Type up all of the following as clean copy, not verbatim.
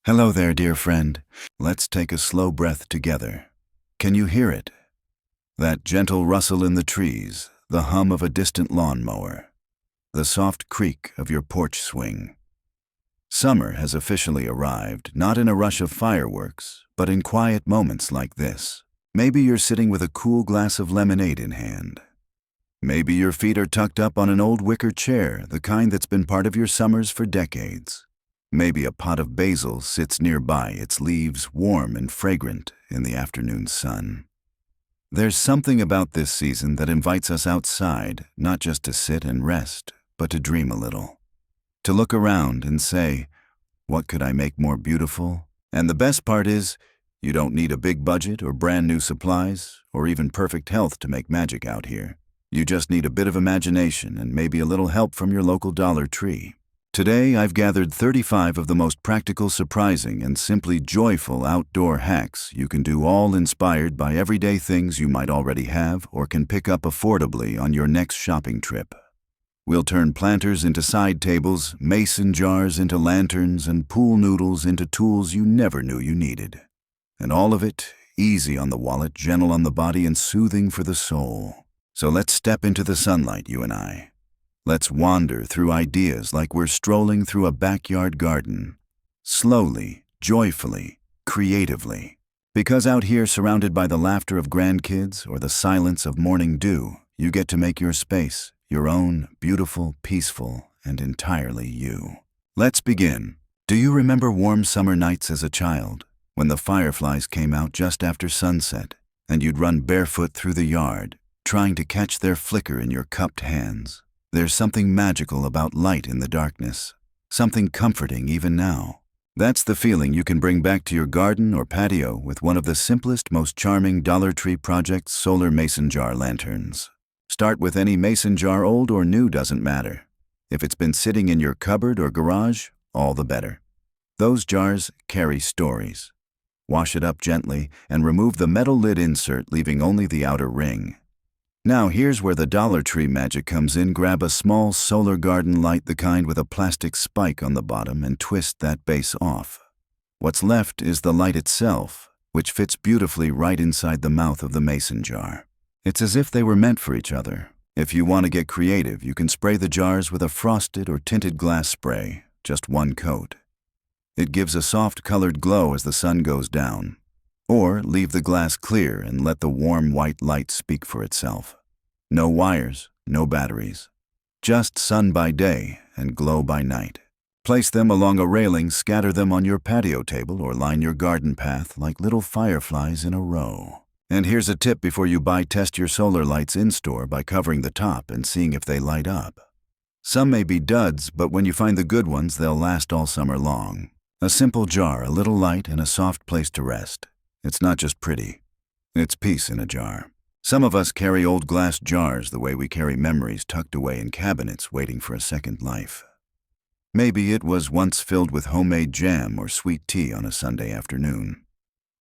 Hello there, dear friend. Let's take a slow breath together. Can you hear it? That gentle rustle in the trees, the hum of a distant lawnmower, the soft creak of your porch swing. Summer has officially arrived, not in a rush of fireworks, but in quiet moments like this. Maybe you're sitting with a cool glass of lemonade in hand. Maybe your feet are tucked up on an old wicker chair, the kind that's been part of your summers for decades. Maybe a pot of basil sits nearby, its leaves warm and fragrant in the afternoon sun. There's something about this season that invites us outside, not just to sit and rest, but to dream a little. To look around and say, what could I make more beautiful? And the best part is, you don't need a big budget or brand new supplies or even perfect health to make magic out here. You just need a bit of imagination and maybe a little help from your local Dollar Tree. Today, I've gathered 35 of the most practical, surprising, and simply joyful outdoor hacks you can do, all inspired by everyday things you might already have or can pick up affordably on your next shopping trip. We'll turn planters into side tables, mason jars into lanterns, and pool noodles into tools you never knew you needed. And all of it easy on the wallet, gentle on the body, and soothing for the soul. So let's step into the sunlight, you and I. Let's wander through ideas like we're strolling through a backyard garden. Slowly, joyfully, creatively. Because out here, surrounded by the laughter of grandkids or the silence of morning dew, you get to make your space, your own, beautiful, peaceful, and entirely you. Let's begin. Do you remember warm summer nights as a child, when the fireflies came out just after sunset, and you'd run barefoot through the yard, trying to catch their flicker in your cupped hands? There's something magical about light in the darkness, something comforting even now. That's the feeling you can bring back to your garden or patio with one of the simplest, most charming Dollar Tree Project's solar mason jar lanterns. Start with any mason jar, old or new, doesn't matter. If it's been sitting in your cupboard or garage, all the better. Those jars carry stories. Wash it up gently and remove the metal lid insert, leaving only the outer ring. Now here's where the Dollar Tree magic comes in. Grab a small solar garden light, the kind with a plastic spike on the bottom, and twist that base off. What's left is the light itself, which fits beautifully right inside the mouth of the mason jar. It's as if they were meant for each other. If you want to get creative, you can spray the jars with a frosted or tinted glass spray, just one coat. It gives a soft colored glow as the sun goes down. Or leave the glass clear and let the warm white light speak for itself. No wires, no batteries. Just sun by day and glow by night. Place them along a railing, scatter them on your patio table, or line your garden path like little fireflies in a row. And here's a tip before you buy: test your solar lights in-store by covering the top and seeing if they light up. Some may be duds, but when you find the good ones, they'll last all summer long. A simple jar, a little light, and a soft place to rest. It's not just pretty, it's peace in a jar. Some of us carry old glass jars the way we carry memories tucked away in cabinets waiting for a second life. Maybe it was once filled with homemade jam or sweet tea on a Sunday afternoon.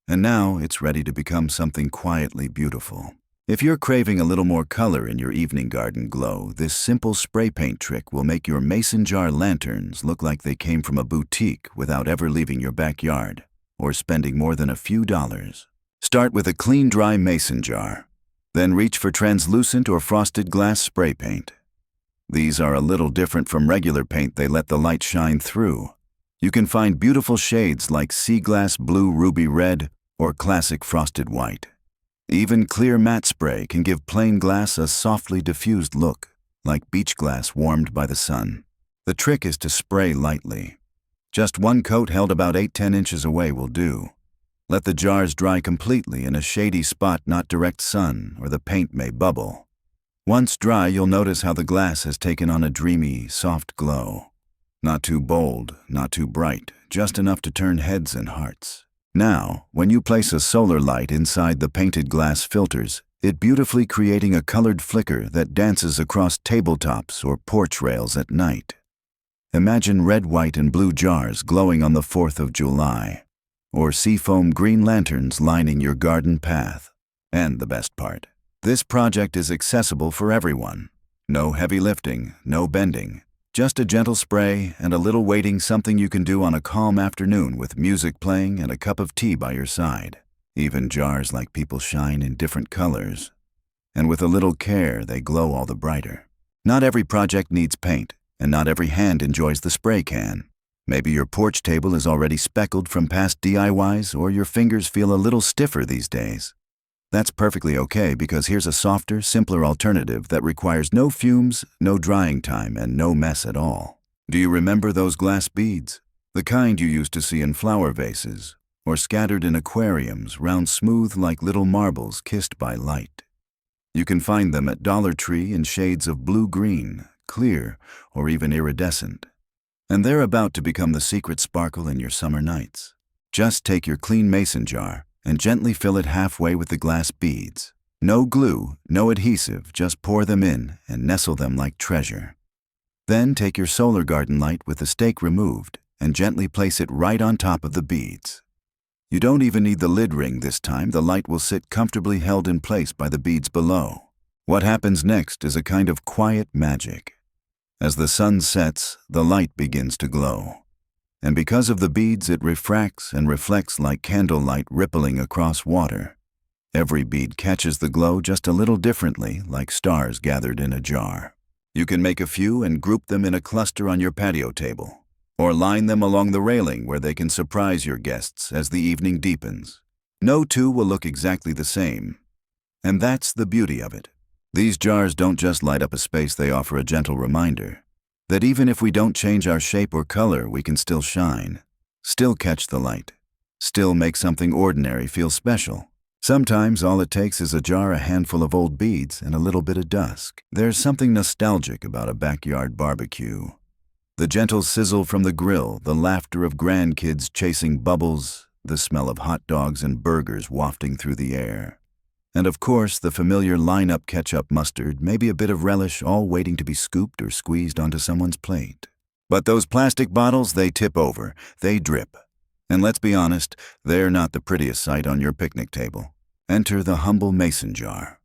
And now it's ready to become something quietly beautiful. If you're craving a little more color in your evening garden glow, this simple spray paint trick will make your mason jar lanterns look like they came from a boutique without ever leaving your backyard or spending more than a few dollars. Start with a clean, dry mason jar. Then reach for translucent or frosted glass spray paint. These are a little different from regular paint. They let the light shine through. You can find beautiful shades like sea glass blue, ruby red, or classic frosted white. Even clear matte spray can give plain glass a softly diffused look, like beach glass warmed by the sun. The trick is to spray lightly. Just one coat held about 8–10 inches away will do. Let the jars dry completely in a shady spot, not direct sun, or the paint may bubble. Once dry, you'll notice how the glass has taken on a dreamy, soft glow. Not too bold, not too bright, just enough to turn heads and hearts. Now, when you place a solar light inside the painted glass filters, it beautifully creating a colored flicker that dances across tabletops or porch rails at night. Imagine red, white, and blue jars glowing on the 4th of July, or seafoam green lanterns lining your garden path. And the best part, this project is accessible for everyone. No heavy lifting, no bending, Just a gentle spray and a little waiting, something you can do on a calm afternoon with music playing and a cup of tea by your side. Even jars like people shine in different colors. And with a little care, they glow all the brighter. Not every project needs paint, and not every hand enjoys the spray can. Maybe your porch table is already speckled from past DIYs, or your fingers feel a little stiffer these days. That's perfectly okay, because here's a softer, simpler alternative that requires no fumes, no drying time, and no mess at all. Do you remember those glass beads? The kind you used to see in flower vases, or scattered in aquariums, round smooth like little marbles kissed by light. You can find them at Dollar Tree in shades of blue-green, clear, or even iridescent. And they're about to become the secret sparkle in your summer nights. Just take your clean mason jar and gently fill it halfway with the glass beads. No glue, no adhesive, just pour them in and nestle them like treasure. Then take your solar garden light with the stake removed and gently place it right on top of the beads. You don't even need the lid ring this time. The light will sit comfortably held in place by the beads below. What happens next is a kind of quiet magic. As the sun sets, the light begins to glow. And because of the beads, it refracts and reflects like candlelight rippling across water. Every bead catches the glow just a little differently, like stars gathered in a jar. You can make a few and group them in a cluster on your patio table, or line them along the railing where they can surprise your guests as the evening deepens. No two will look exactly the same. And that's the beauty of it. These jars don't just light up a space, they offer a gentle reminder that even if we don't change our shape or color, we can still shine, still catch the light, still make something ordinary feel special. Sometimes all it takes is a jar, a handful of old beads, and a little bit of dusk. There's something nostalgic about a backyard barbecue. The gentle sizzle from the grill, the laughter of grandkids chasing bubbles, the smell of hot dogs and burgers wafting through the air. And of course, the familiar line-up ketchup, mustard, maybe a bit of relish, all waiting to be scooped or squeezed onto someone's plate. But those plastic bottles, they tip over, they drip. And let's be honest, they're not the prettiest sight on your picnic table. Enter the humble mason jar,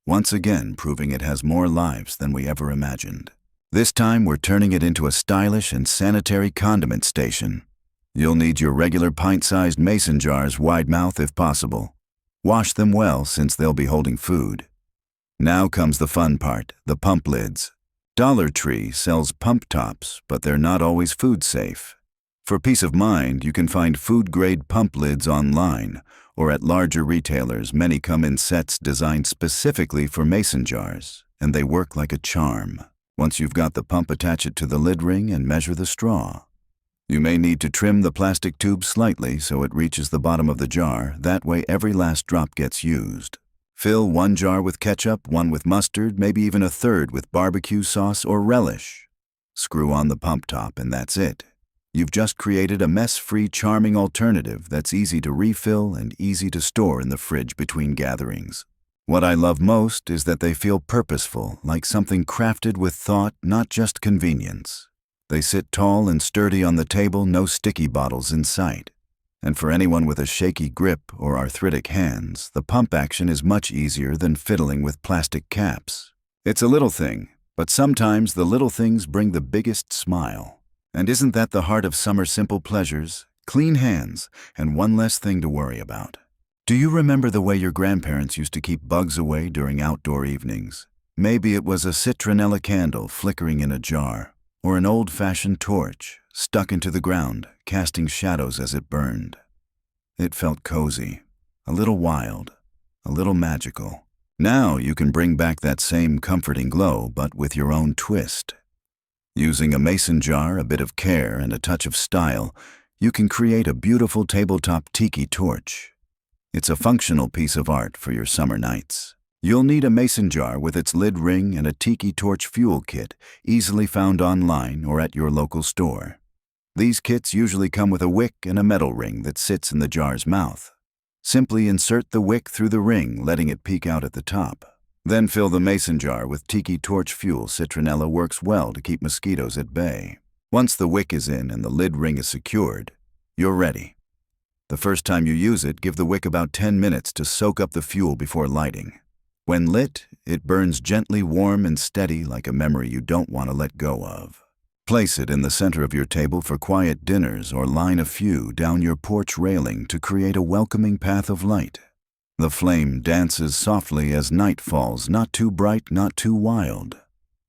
once again proving it has more lives than we ever imagined. This time, we're turning it into a stylish and sanitary condiment station. You'll need your regular pint-sized mason jars, wide mouth if possible. Wash them well, since they'll be holding food. Now comes the fun part, the pump lids. Dollar Tree sells pump tops, but they're not always food safe. For peace of mind, you can find food-grade pump lids online, or at larger retailers. Many come in sets designed specifically for mason jars, and they work like a charm. Once you've got the pump, attach it to the lid ring and measure the straw. You may need to trim the plastic tube slightly so it reaches the bottom of the jar. That way every last drop gets used. Fill one jar with ketchup, one with mustard, maybe even a third with barbecue sauce or relish. Screw on the pump top and that's it. You've just created a mess-free, charming alternative that's easy to refill and easy to store in the fridge between gatherings. What I love most is that they feel purposeful, like something crafted with thought, not just convenience. They sit tall and sturdy on the table, no sticky bottles in sight. And for anyone with a shaky grip or arthritic hands, the pump action is much easier than fiddling with plastic caps. It's a little thing, but sometimes the little things bring the biggest smile. And isn't that the heart of summer simple pleasures? Clean hands and one less thing to worry about. Do you remember the way your grandparents used to keep bugs away during outdoor evenings? Maybe it was a citronella candle flickering in a jar, or an old-fashioned torch stuck into the ground, casting shadows as it burned. It felt cozy, a little wild, a little magical. Now you can bring back that same comforting glow, but with your own twist. Using a mason jar, a bit of care, and a touch of style, you can create a beautiful tabletop tiki torch. It's a functional piece of art for your summer nights. You'll need a mason jar with its lid ring and a tiki torch fuel kit, easily found online or at your local store. These kits usually come with a wick and a metal ring that sits in the jar's mouth. Simply insert the wick through the ring, letting it peek out at the top. Then fill the mason jar with tiki torch fuel. Citronella works well to keep mosquitoes at bay. Once the wick is in and the lid ring is secured, you're ready. The first time you use it, give the wick about 10 minutes to soak up the fuel before lighting. When lit, it burns gently, warm and steady, like a memory you don't want to let go of. Place it in the center of your table for quiet dinners or line a few down your porch railing to create a welcoming path of light. The flame dances softly as night falls, not too bright, not too wild.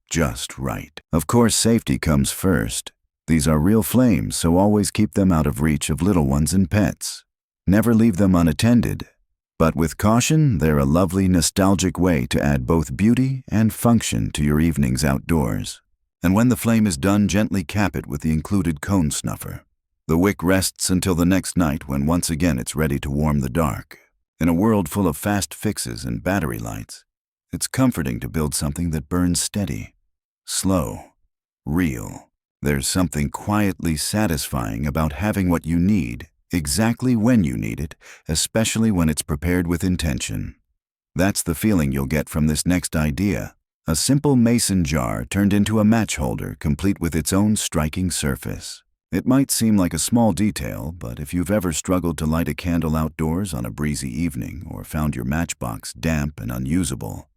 Just right. Of course, safety comes first. These are real flames, so always keep them out of reach of little ones and pets. Never leave them unattended. But with caution, they're a lovely, nostalgic way to add both beauty and function to your evenings outdoors. And when the flame is done, gently cap it with the included cone snuffer. The wick rests until the next night, when once again it's ready to warm the dark. In a world full of fast fixes and battery lights, it's comforting to build something that burns steady, slow, real. There's something quietly satisfying about having what you need exactly when you need it, especially when it's prepared with intention. That's the feeling you'll get from this next idea. A simple mason jar turned into a match holder, complete with its own striking surface. It might seem like a small detail, but if you've ever struggled to light a candle outdoors on a breezy evening or found your matchbox damp and unusable,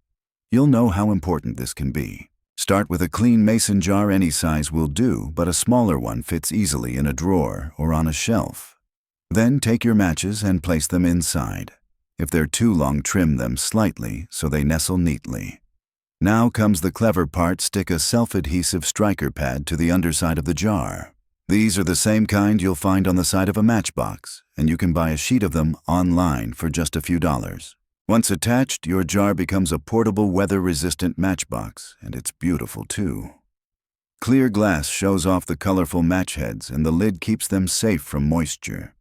you'll know how important this can be. Start with a clean mason jar. Any size will do, but a smaller one fits easily in a drawer or on a shelf. Then take your matches and place them inside. If they're too long, trim them slightly so they nestle neatly. Now comes the clever part. Stick a self-adhesive striker pad to the underside of the jar. These are the same kind you'll find on the side of a matchbox, and you can buy a sheet of them online for just a few dollars. Once attached, your jar becomes a portable, weather-resistant matchbox, and it's beautiful too. Clear glass shows off the colorful match heads, and the lid keeps them safe from moisture.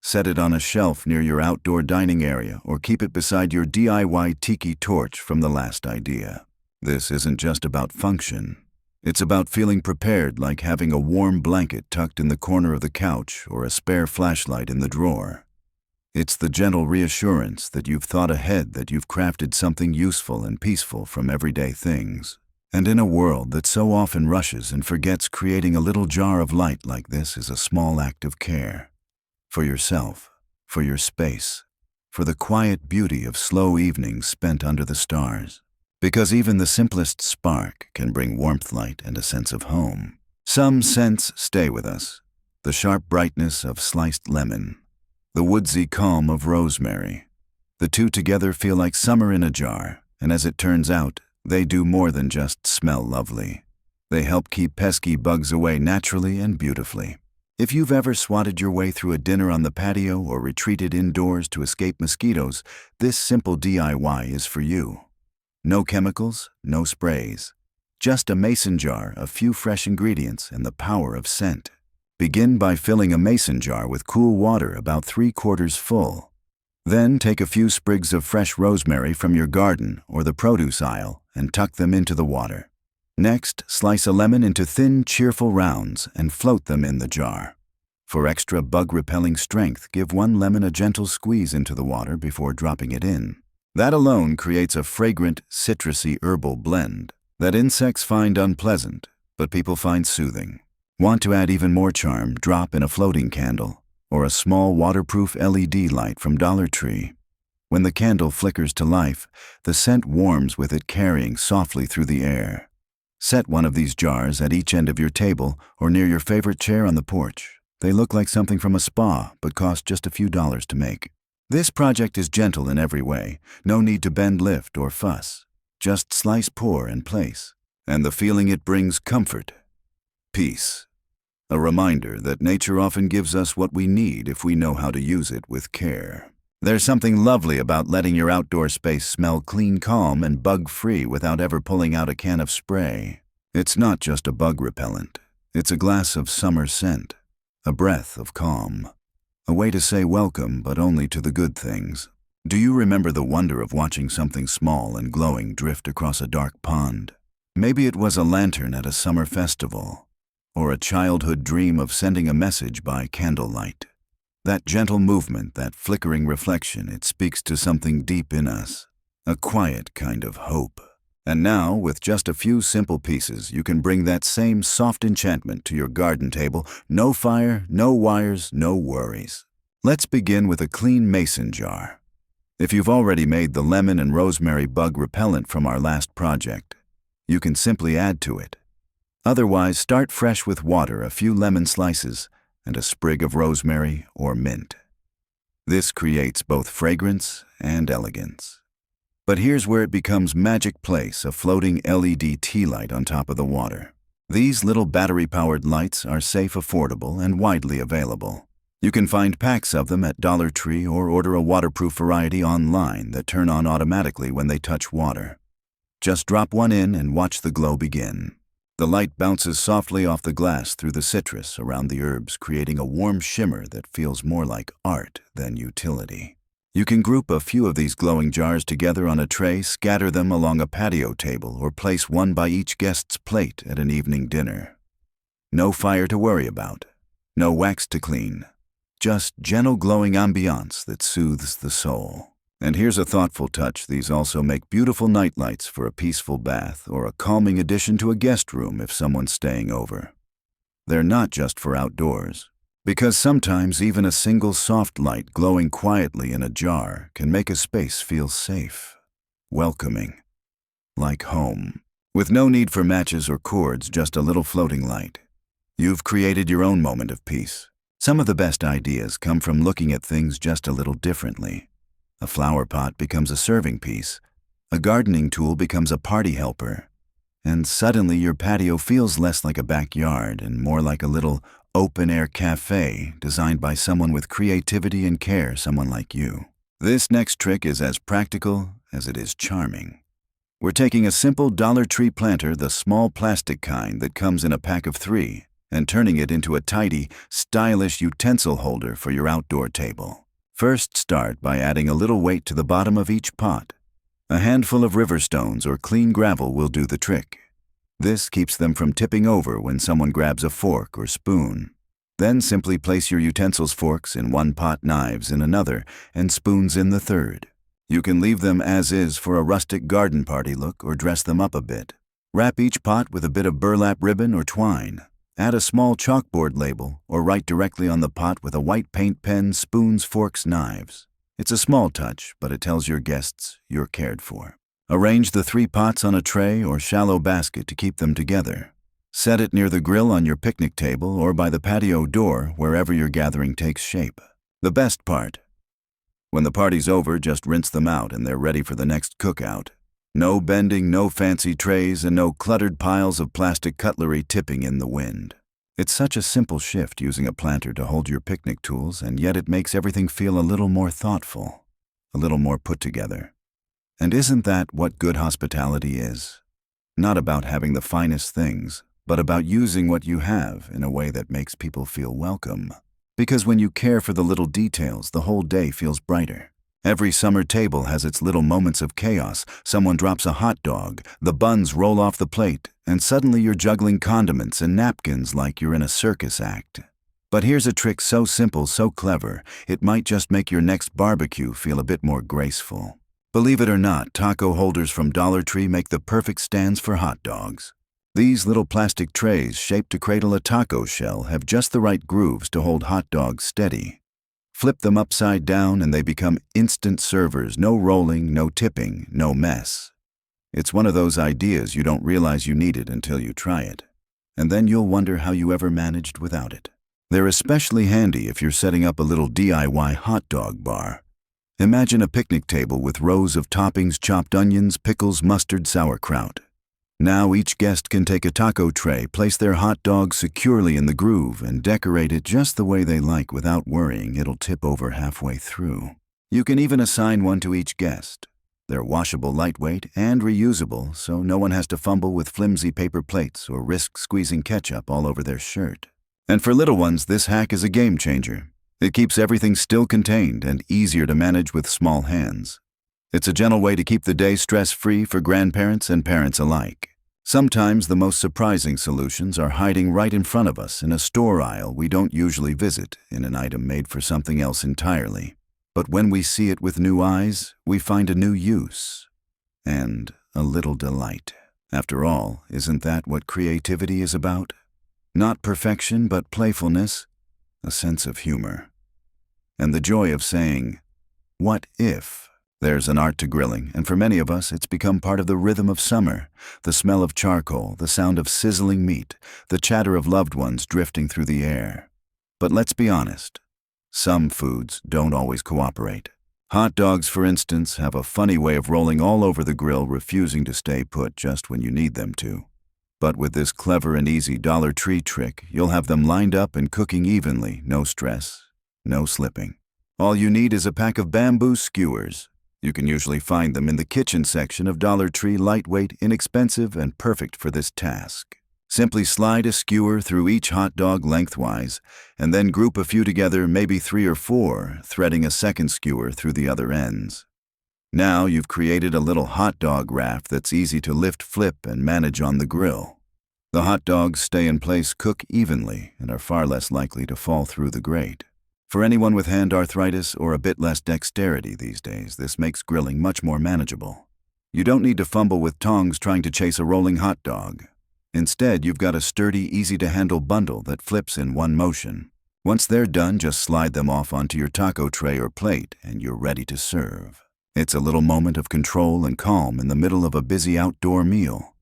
Set it on a shelf near your outdoor dining area, or keep it beside your DIY tiki torch from the last idea. This isn't just about function. It's about feeling prepared, like having a warm blanket tucked in the corner of the couch or a spare flashlight in the drawer. It's the gentle reassurance that you've thought ahead, that you've crafted something useful and peaceful from everyday things. And in a world that so often rushes and forgets, creating a little jar of light like this is a small act of care. For yourself, for your space, for the quiet beauty of slow evenings spent under the stars. Because even the simplest spark can bring warmth, light, and a sense of home. Some scents stay with us. The sharp brightness of sliced lemon, the woodsy calm of rosemary. The two together feel like summer in a jar, and as it turns out, they do more than just smell lovely. They help keep pesky bugs away naturally and beautifully. If you've ever swatted your way through a dinner on the patio or retreated indoors to escape mosquitoes, this simple DIY is for you. No chemicals, no sprays. Just a mason jar, a few fresh ingredients, and the power of scent. Begin by filling a mason jar with cool water about 3/4 full. Then take a few sprigs of fresh rosemary from your garden or the produce aisle and tuck them into the water. Next, slice a lemon into thin, cheerful rounds and float them in the jar. For extra bug-repelling strength, give one lemon a gentle squeeze into the water before dropping it in. That alone creates a fragrant, citrusy herbal blend that insects find unpleasant, but people find soothing. Want to add even more charm? Drop in a floating candle or a small waterproof LED light from Dollar Tree. When the candle flickers to life, the scent warms with it, carrying softly through the air. Set one of these jars at each end of your table or near your favorite chair on the porch. They look like something from a spa, but cost just a few dollars to make. This project is gentle in every way. No need to bend, lift, or fuss. Just slice, pour, and place. And the feeling it brings: comfort, peace. A reminder that nature often gives us what we need if we know how to use it with care. There's something lovely about letting your outdoor space smell clean, calm, and bug-free without ever pulling out a can of spray. It's not just a bug repellent. It's a glass of summer scent, a breath of calm, a way to say welcome, but only to the good things. Do you remember the wonder of watching something small and glowing drift across a dark pond? Maybe it was a lantern at a summer festival, or a childhood dream of sending a message by candlelight. That gentle movement, that flickering reflection, it speaks to something deep in us, a quiet kind of hope. And now, with just a few simple pieces, you can bring that same soft enchantment to your garden table. No fire, no wires, no worries. Let's begin with a clean mason jar. If you've already made the lemon and rosemary bug repellent from our last project, you can simply add to it. Otherwise, start fresh with water, a few lemon slices, and a sprig of rosemary or mint. This creates both fragrance and elegance. But here's where it becomes magic place, a floating LED tea light on top of the water. These little battery-powered lights are safe, affordable, and widely available. You can find packs of them at Dollar Tree or order a waterproof variety online that turn on automatically when they touch water. Just drop one in and watch the glow begin. The light bounces softly off the glass through the citrus around the herbs, creating a warm shimmer that feels more like art than utility. You can group a few of these glowing jars together on a tray, scatter them along a patio table, or place one by each guest's plate at an evening dinner. No fire to worry about, no wax to clean, just gentle glowing ambiance that soothes the soul. And here's a thoughtful touch: these also make beautiful night lights for a peaceful bath or a calming addition to a guest room if someone's staying over. They're not just for outdoors, because sometimes even a single soft light glowing quietly in a jar can make a space feel safe, welcoming, like home. With no need for matches or cords, just a little floating light. You've created your own moment of peace. Some of the best ideas come from looking at things just a little differently. A flower pot becomes a serving piece, a gardening tool becomes a party helper, and suddenly your patio feels less like a backyard and more like a little open-air cafe designed by someone with creativity and care, someone like you. This next trick is as practical as it is charming. We're taking a simple Dollar Tree planter, the small plastic kind that comes in a pack of 3, and turning it into a tidy, stylish utensil holder for your outdoor table. First, start by adding a little weight to the bottom of each pot. A handful of river stones or clean gravel will do the trick. This keeps them from tipping over when someone grabs a fork or spoon. Then simply place your utensils, forks in one pot, knives in another, and spoons in the third. You can leave them as is for a rustic garden party look or dress them up a bit. Wrap each pot with a bit of burlap ribbon or twine. Add a small chalkboard label or write directly on the pot with a white paint pen: spoons, forks, knives. It's a small touch, but it tells your guests you're cared for. Arrange the 3 pots on a tray or shallow basket to keep them together. Set it near the grill on your picnic table or by the patio door, wherever your gathering takes shape. The best part: when the party's over, just rinse them out and they're ready for the next cookout. No bending, no fancy trays, and no cluttered piles of plastic cutlery tipping in the wind. It's such a simple shift, using a planter to hold your picnic tools, and yet it makes everything feel a little more thoughtful, a little more put together. And isn't that what good hospitality is? Not about having the finest things, but about using what you have in a way that makes people feel welcome. Because when you care for the little details, the whole day feels brighter. Every summer table has its little moments of chaos. Someone drops a hot dog, the buns roll off the plate, and suddenly you're juggling condiments and napkins like you're in a circus act. But here's a trick so simple, so clever, it might just make your next barbecue feel a bit more graceful. Believe it or not, taco holders from Dollar Tree make the perfect stands for hot dogs. These little plastic trays, shaped to cradle a taco shell, have just the right grooves to hold hot dogs steady. Flip them upside down and they become instant servers. No rolling, no tipping, no mess. It's one of those ideas you don't realize you needed until you try it. And then you'll wonder how you ever managed without it. They're especially handy if you're setting up a little DIY hot dog bar. Imagine a picnic table with rows of toppings: chopped onions, pickles, mustard, sauerkraut. Now each guest can take a taco tray, place their hot dog securely in the groove, and decorate it just the way they like without worrying it'll tip over halfway through. You can even assign one to each guest. They're washable, lightweight, and reusable, so no one has to fumble with flimsy paper plates or risk squeezing ketchup all over their shirt. And for little ones, this hack is a game changer. It keeps everything still contained and easier to manage with small hands. It's a gentle way to keep the day stress-free for grandparents and parents alike. Sometimes the most surprising solutions are hiding right in front of us in a store aisle we don't usually visit, in an item made for something else entirely. But when we see it with new eyes, we find a new use and a little delight. After all, isn't that what creativity is about? Not perfection, but playfulness, a sense of humor, and the joy of saying, "What if?" There's an art to grilling, and for many of us, it's become part of the rhythm of summer. The smell of charcoal, the sound of sizzling meat, the chatter of loved ones drifting through the air. But let's be honest, some foods don't always cooperate. Hot dogs, for instance, have a funny way of rolling all over the grill, refusing to stay put just when you need them to. But with this clever and easy Dollar Tree trick, you'll have them lined up and cooking evenly, no stress, no slipping. All you need is a pack of bamboo skewers. You can usually find them in the kitchen section of Dollar Tree, lightweight, inexpensive, and perfect for this task. Simply slide a skewer through each hot dog lengthwise, and then group a few together, maybe 3 or 4, threading a second skewer through the other ends. Now you've created a little hot dog raft that's easy to lift, flip, and manage on the grill. The hot dogs stay in place, cook evenly, and are far less likely to fall through the grate. For anyone with hand arthritis or a bit less dexterity these days, this makes grilling much more manageable. You don't need to fumble with tongs trying to chase a rolling hot dog. Instead, you've got a sturdy, easy-to-handle bundle that flips in one motion. Once they're done, just slide them off onto your taco tray or plate, and you're ready to serve. It's a little moment of control and calm in the middle of a busy outdoor meal.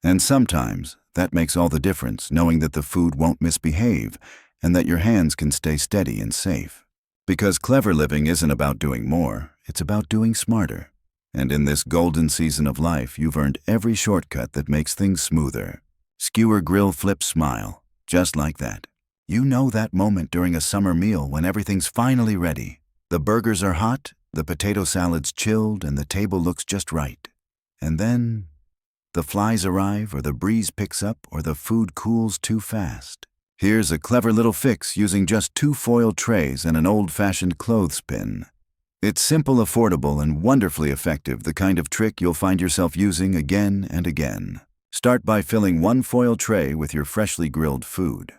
And sometimes, that makes all the difference, knowing that the food won't misbehave and that your hands can stay steady and safe. Because clever living isn't about doing more, it's about doing smarter. And in this golden season of life, you've earned every shortcut that makes things smoother. Skewer, grill, flip, smile. Just like that. You know that moment during a summer meal when everything's finally ready. The burgers are hot, the potato salad's chilled, and the table looks just right. And then the flies arrive, or the breeze picks up, or the food cools too fast. Here's a clever little fix using just 2 foil trays and an old-fashioned clothespin. It's simple, affordable, and wonderfully effective, the kind of trick you'll find yourself using again and again. Start by filling 1 foil tray with your freshly grilled food.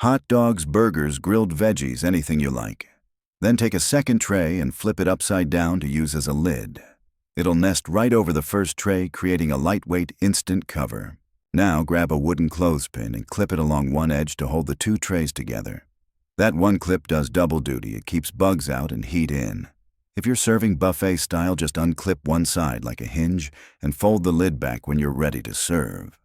Hot dogs, burgers, grilled veggies, anything you like. Then take a second tray and flip it upside down to use as a lid. It'll nest right over the first tray, creating a lightweight, instant cover. Now grab a wooden clothespin and clip it along one edge to hold the 2 trays together. That one clip does double duty. It keeps bugs out and heat in. If you're serving buffet style, just unclip one side like a hinge and fold the lid back when you're ready to serve.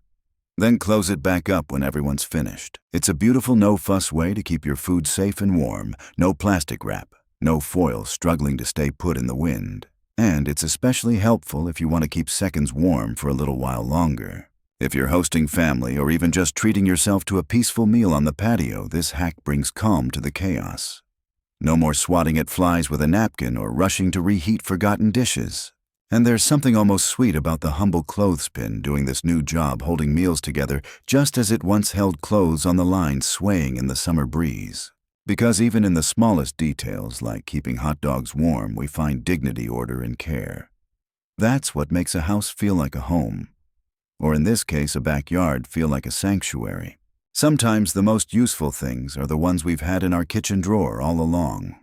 Then close it back up when everyone's finished. It's a beautiful, no-fuss way to keep your food safe and warm. No plastic wrap, no foil struggling to stay put in the wind. And it's especially helpful if you want to keep seconds warm for a little while longer. If you're hosting family or even just treating yourself to a peaceful meal on the patio, this hack brings calm to the chaos. No more swatting at flies with a napkin or rushing to reheat forgotten dishes. And there's something almost sweet about the humble clothespin doing this new job, holding meals together just as it once held clothes on the line, swaying in the summer breeze. Because even in the smallest details, like keeping hot dogs warm, we find dignity, order, and care. That's what makes a house feel like a home. Or in this case, a backyard feel like a sanctuary. Sometimes the most useful things are the ones we've had in our kitchen drawer all along.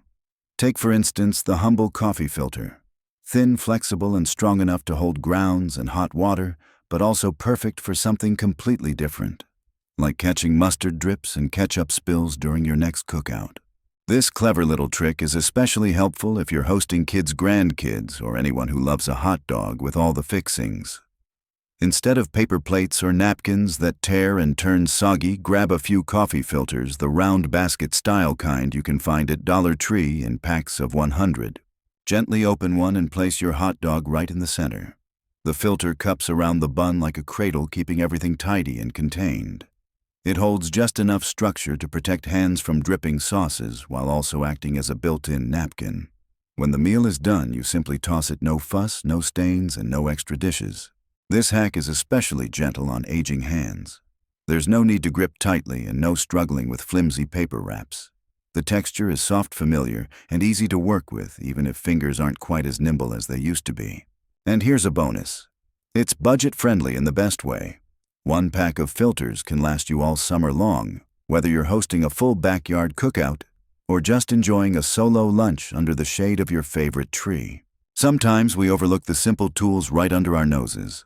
Take, for instance, the humble coffee filter. Thin, flexible, and strong enough to hold grounds and hot water, but also perfect for something completely different, like catching mustard drips and ketchup spills during your next cookout. This clever little trick is especially helpful if you're hosting kids' grandkids or anyone who loves a hot dog with all the fixings. Instead of paper plates or napkins that tear and turn soggy, grab a few coffee filters, the round basket-style kind you can find at Dollar Tree in packs of 100. Gently open one and place your hot dog right in the center. The filter cups around the bun like a cradle, keeping everything tidy and contained. It holds just enough structure to protect hands from dripping sauces while also acting as a built-in napkin. When the meal is done, you simply toss it, no fuss, no stains, and no extra dishes. This hack is especially gentle on aging hands. There's no need to grip tightly and no struggling with flimsy paper wraps. The texture is soft, familiar, and easy to work with, even if fingers aren't quite as nimble as they used to be. And here's a bonus. It's budget-friendly in the best way. 1 pack of filters can last you all summer long, whether you're hosting a full backyard cookout or just enjoying a solo lunch under the shade of your favorite tree. Sometimes we overlook the simple tools right under our noses.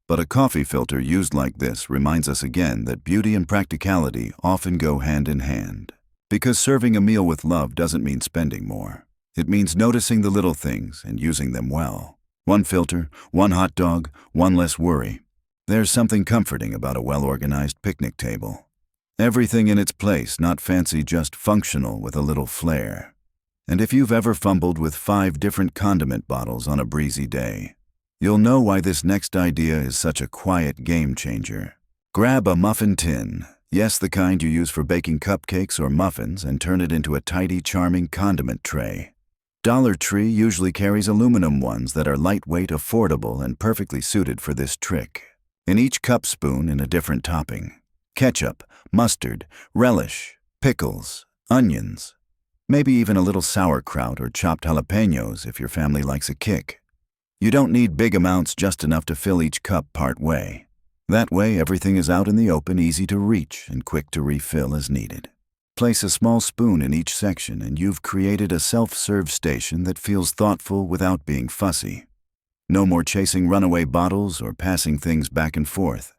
But a coffee filter used like this reminds us again that beauty and practicality often go hand in hand. Because serving a meal with love doesn't mean spending more. It means noticing the little things and using them well. One filter, one hot dog, one less worry. There's something comforting about a well-organized picnic table. Everything in its place, not fancy, just functional with a little flair. And if you've ever fumbled with 5 different condiment bottles on a breezy day, you'll know why this next idea is such a quiet game changer. Grab a muffin tin, yes, the kind you use for baking cupcakes or muffins, and turn it into a tidy, charming condiment tray. Dollar Tree usually carries aluminum ones that are lightweight, affordable, and perfectly suited for this trick. In each cup spoon in a different topping. Ketchup, mustard, relish, pickles, onions, maybe even a little sauerkraut or chopped jalapenos if your family likes a kick. You don't need big amounts, just enough to fill each cup part way. That way, everything is out in the open, easy to reach, and quick to refill as needed. Place a small spoon in each section and you've created a self-serve station that feels thoughtful without being fussy. No more chasing runaway bottles or passing things back and forth.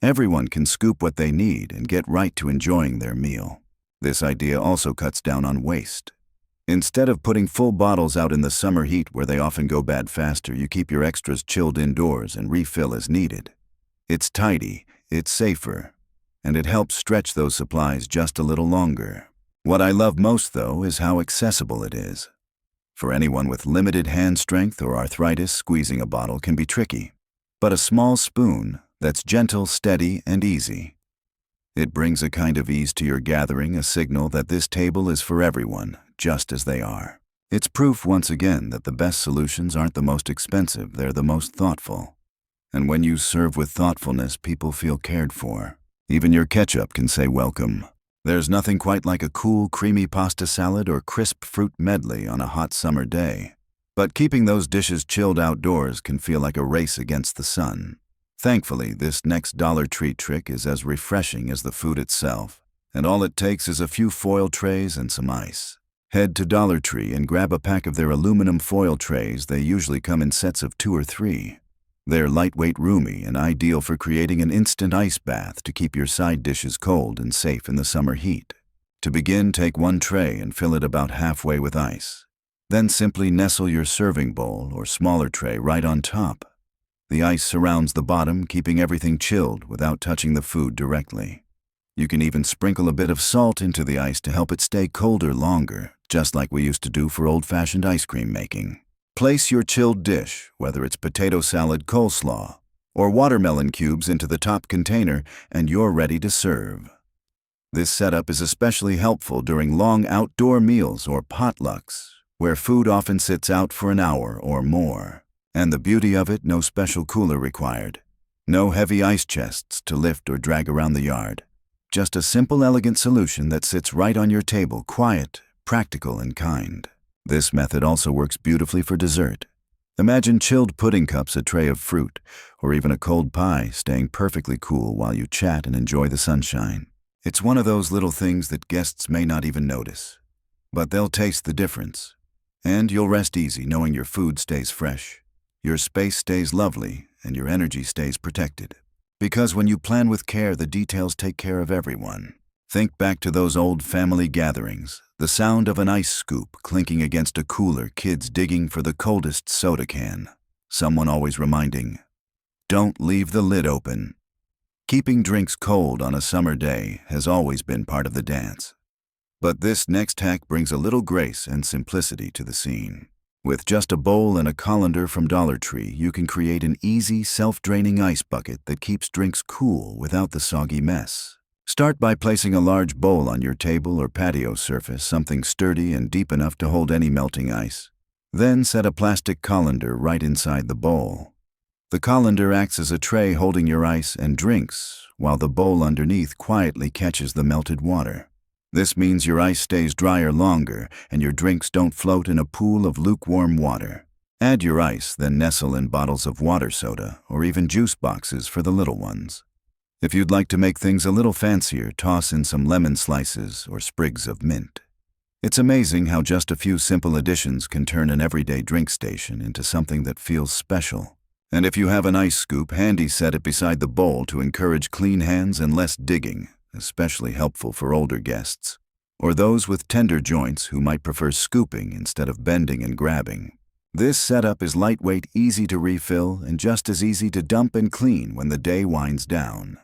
Everyone can scoop what they need and get right to enjoying their meal. This idea also cuts down on waste. Instead of putting full bottles out in the summer heat where they often go bad faster, you keep your extras chilled indoors and refill as needed. It's tidy, it's safer, and it helps stretch those supplies just a little longer. What I love most, though, is how accessible it is. For anyone with limited hand strength or arthritis, squeezing a bottle can be tricky. But a small spoon that's gentle, steady, and easy. It brings a kind of ease to your gathering, a signal that this table is for everyone, just as they are. It's proof once again that the best solutions aren't the most expensive, they're the most thoughtful. And when you serve with thoughtfulness, people feel cared for. Even your ketchup can say welcome. There's nothing quite like a cool, creamy pasta salad or crisp fruit medley on a hot summer day. But keeping those dishes chilled outdoors can feel like a race against the sun. Thankfully, this next Dollar Tree trick is as refreshing as the food itself, and all it takes is a few foil trays and some ice. Head to Dollar Tree and grab a pack of their aluminum foil trays. They usually come in sets of 2 or 3. They're lightweight, roomy, and ideal for creating an instant ice bath to keep your side dishes cold and safe in the summer heat. To begin, take one tray and fill it about halfway with ice. Then simply nestle your serving bowl or smaller tray right on top. The ice surrounds the bottom, keeping everything chilled without touching the food directly. You can even sprinkle a bit of salt into the ice to help it stay colder longer, just like we used to do for old-fashioned ice cream making. Place your chilled dish, whether it's potato salad, coleslaw, or watermelon cubes, into the top container, and you're ready to serve. This setup is especially helpful during long outdoor meals or potlucks, where food often sits out for an hour or more. And the beauty of it, no special cooler required. No heavy ice chests to lift or drag around the yard. Just a simple, elegant solution that sits right on your table, quiet, practical, and kind. This method also works beautifully for dessert. Imagine chilled pudding cups, a tray of fruit, or even a cold pie staying perfectly cool while you chat and enjoy the sunshine. It's one of those little things that guests may not even notice, but they'll taste the difference. And you'll rest easy knowing your food stays fresh. Your space stays lovely, and your energy stays protected. Because when you plan with care, the details take care of everyone. Think back to those old family gatherings, the sound of an ice scoop clinking against a cooler, kids digging for the coldest soda can. Someone always reminding, "Don't leave the lid open." Keeping drinks cold on a summer day has always been part of the dance. But this next hack brings a little grace and simplicity to the scene. With just a bowl and a colander from Dollar Tree, you can create an easy, self-draining ice bucket that keeps drinks cool without the soggy mess. Start by placing a large bowl on your table or patio surface, something sturdy and deep enough to hold any melting ice. Then set a plastic colander right inside the bowl. The colander acts as a tray holding your ice and drinks, while the bowl underneath quietly catches the melted water. This means your ice stays drier longer and your drinks don't float in a pool of lukewarm water. Add your ice, then nestle in bottles of water soda or even juice boxes for the little ones. If you'd like to make things a little fancier, toss in some lemon slices or sprigs of mint. It's amazing how just a few simple additions can turn an everyday drink station into something that feels special. And if you have an ice scoop handy, set it beside the bowl to encourage clean hands and less digging, especially helpful for older guests. or those with tender joints who might prefer scooping instead of bending and grabbing. This setup is lightweight, easy to refill, and just as easy to dump and clean when the day winds down.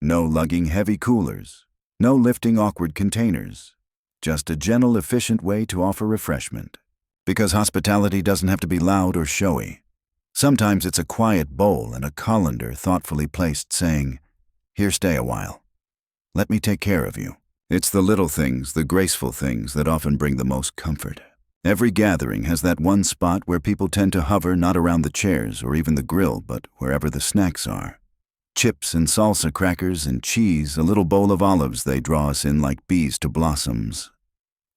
No lugging heavy coolers, no lifting awkward containers. Just a gentle, efficient way to offer refreshment. Because hospitality doesn't have to be loud or showy. Sometimes it's a quiet bowl and a colander thoughtfully placed saying, "Here, stay a while. Let me take care of you." It's the little things, the graceful things that often bring the most comfort. Every gathering has that one spot where people tend to hover, not around the chairs or even the grill, but wherever the snacks are. Chips and salsa crackers and cheese, a little bowl of olives, they draw us in like bees to blossoms.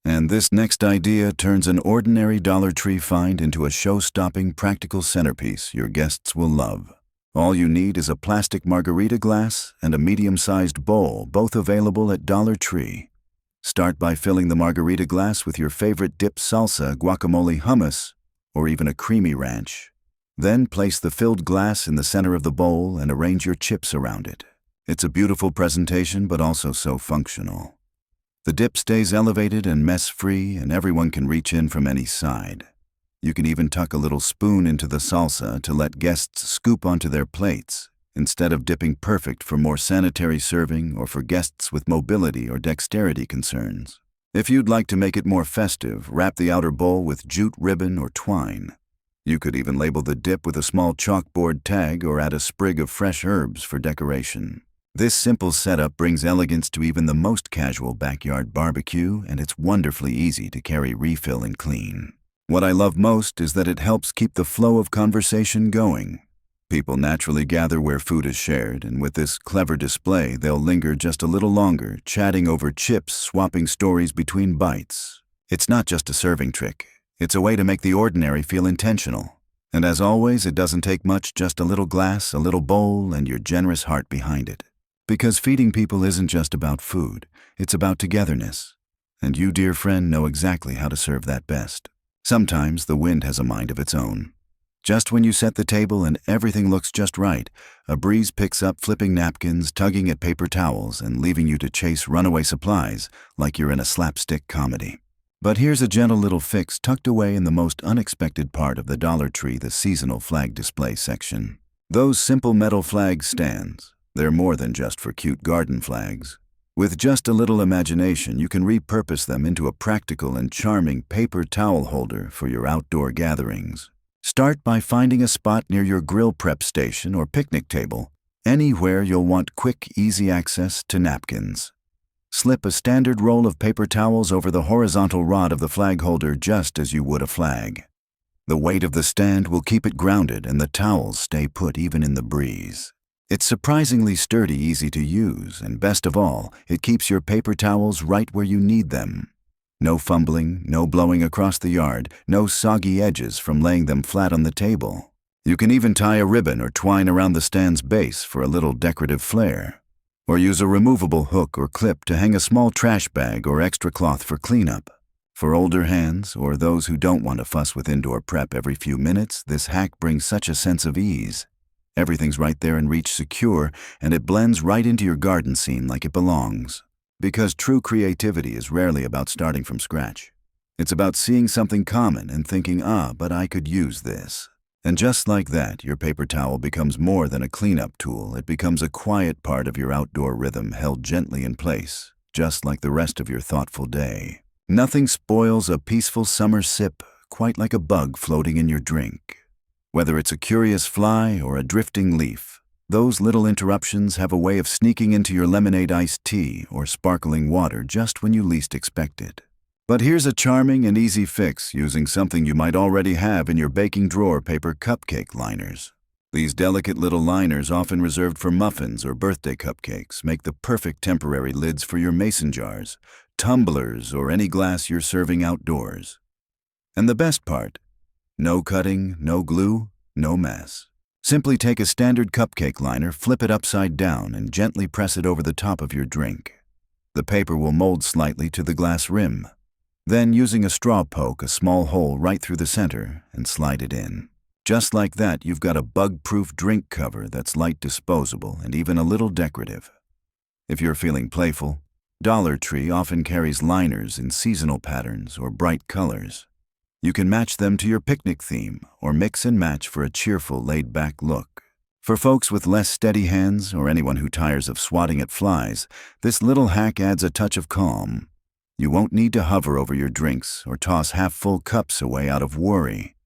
And this next idea turns an ordinary Dollar Tree find into a show-stopping practical centerpiece your guests will love. All you need is a plastic margarita glass and a medium-sized bowl, both available at Dollar Tree. Start by filling the margarita glass with your favorite dip, salsa, guacamole, hummus, or even a creamy ranch. Then place the filled glass in the center of the bowl and arrange your chips around it. It's a beautiful presentation, but also so functional. The dip stays elevated and mess-free, and everyone can reach in from any side. You can even tuck a little spoon into the salsa to let guests scoop onto their plates, instead of dipping, perfect for more sanitary serving or for guests with mobility or dexterity concerns. If you'd like to make it more festive, wrap the outer bowl with jute ribbon or twine. You could even label the dip with a small chalkboard tag or add a sprig of fresh herbs for decoration. This simple setup brings elegance to even the most casual backyard barbecue, and it's wonderfully easy to carry, refill, and clean. What I love most is that it helps keep the flow of conversation going. People naturally gather where food is shared, and with this clever display, they'll linger just a little longer, chatting over chips, swapping stories between bites. It's not just a serving trick. It's a way to make the ordinary feel intentional. And as always, it doesn't take much, just a little glass, a little bowl, and your generous heart behind it. Because feeding people isn't just about food, it's about togetherness. And you, dear friend, know exactly how to serve that best. Sometimes the wind has a mind of its own. Just when you set the table and everything looks just right, a breeze picks up, flipping napkins, tugging at paper towels, and leaving you to chase runaway supplies like you're in a slapstick comedy. But here's a gentle little fix tucked away in the most unexpected part of the Dollar Tree, the seasonal flag display section. Those simple metal flag stands, they're more than just for cute garden flags. With just a little imagination, you can repurpose them into a practical and charming paper towel holder for your outdoor gatherings. Start by finding a spot near your grill prep station or picnic table, anywhere you'll want quick, easy access to napkins. Slip a standard roll of paper towels over the horizontal rod of the flag holder just as you would a flag. The weight of the stand will keep it grounded, and the towels stay put even in the breeze. It's surprisingly sturdy, easy to use, and best of all, it keeps your paper towels right where you need them. No fumbling, no blowing across the yard, no soggy edges from laying them flat on the table. You can even tie a ribbon or twine around the stand's base for a little decorative flair. Or use a removable hook or clip to hang a small trash bag or extra cloth for cleanup. For older hands, or those who don't want to fuss with indoor prep every few minutes, this hack brings such a sense of ease. Everything's right there in reach, secure, and it blends right into your garden scene like it belongs. Because true creativity is rarely about starting from scratch. It's about seeing something common and thinking, but I could use this. And just like that, your paper towel becomes more than a cleanup tool. It becomes a quiet part of your outdoor rhythm, held gently in place, just like the rest of your thoughtful day. Nothing spoils a peaceful summer sip quite like a bug floating in your drink. Whether it's a curious fly or a drifting leaf, those little interruptions have a way of sneaking into your lemonade iced tea or sparkling water just when you least expect it. But here's a charming and easy fix using something you might already have in your baking drawer: paper cupcake liners. These delicate little liners, often reserved for muffins or birthday cupcakes, make the perfect temporary lids for your mason jars, tumblers, or any glass you're serving outdoors. And the best part? No cutting, no glue, no mess. Simply take a standard cupcake liner, flip it upside down, and gently press it over the top of your drink. The paper will mold slightly to the glass rim. Then, using a straw, poke a small hole right through the center and slide it in. Just like that, you've got a bug-proof drink cover that's light, disposable, and even a little decorative. If you're feeling playful, Dollar Tree often carries liners in seasonal patterns or bright colors. You can match them to your picnic theme or mix and match for a cheerful, laid-back look. For folks with less steady hands or anyone who tires of swatting at flies, this little hack adds a touch of calm. You won't need to hover over your drinks or toss half-full cups away out of worry.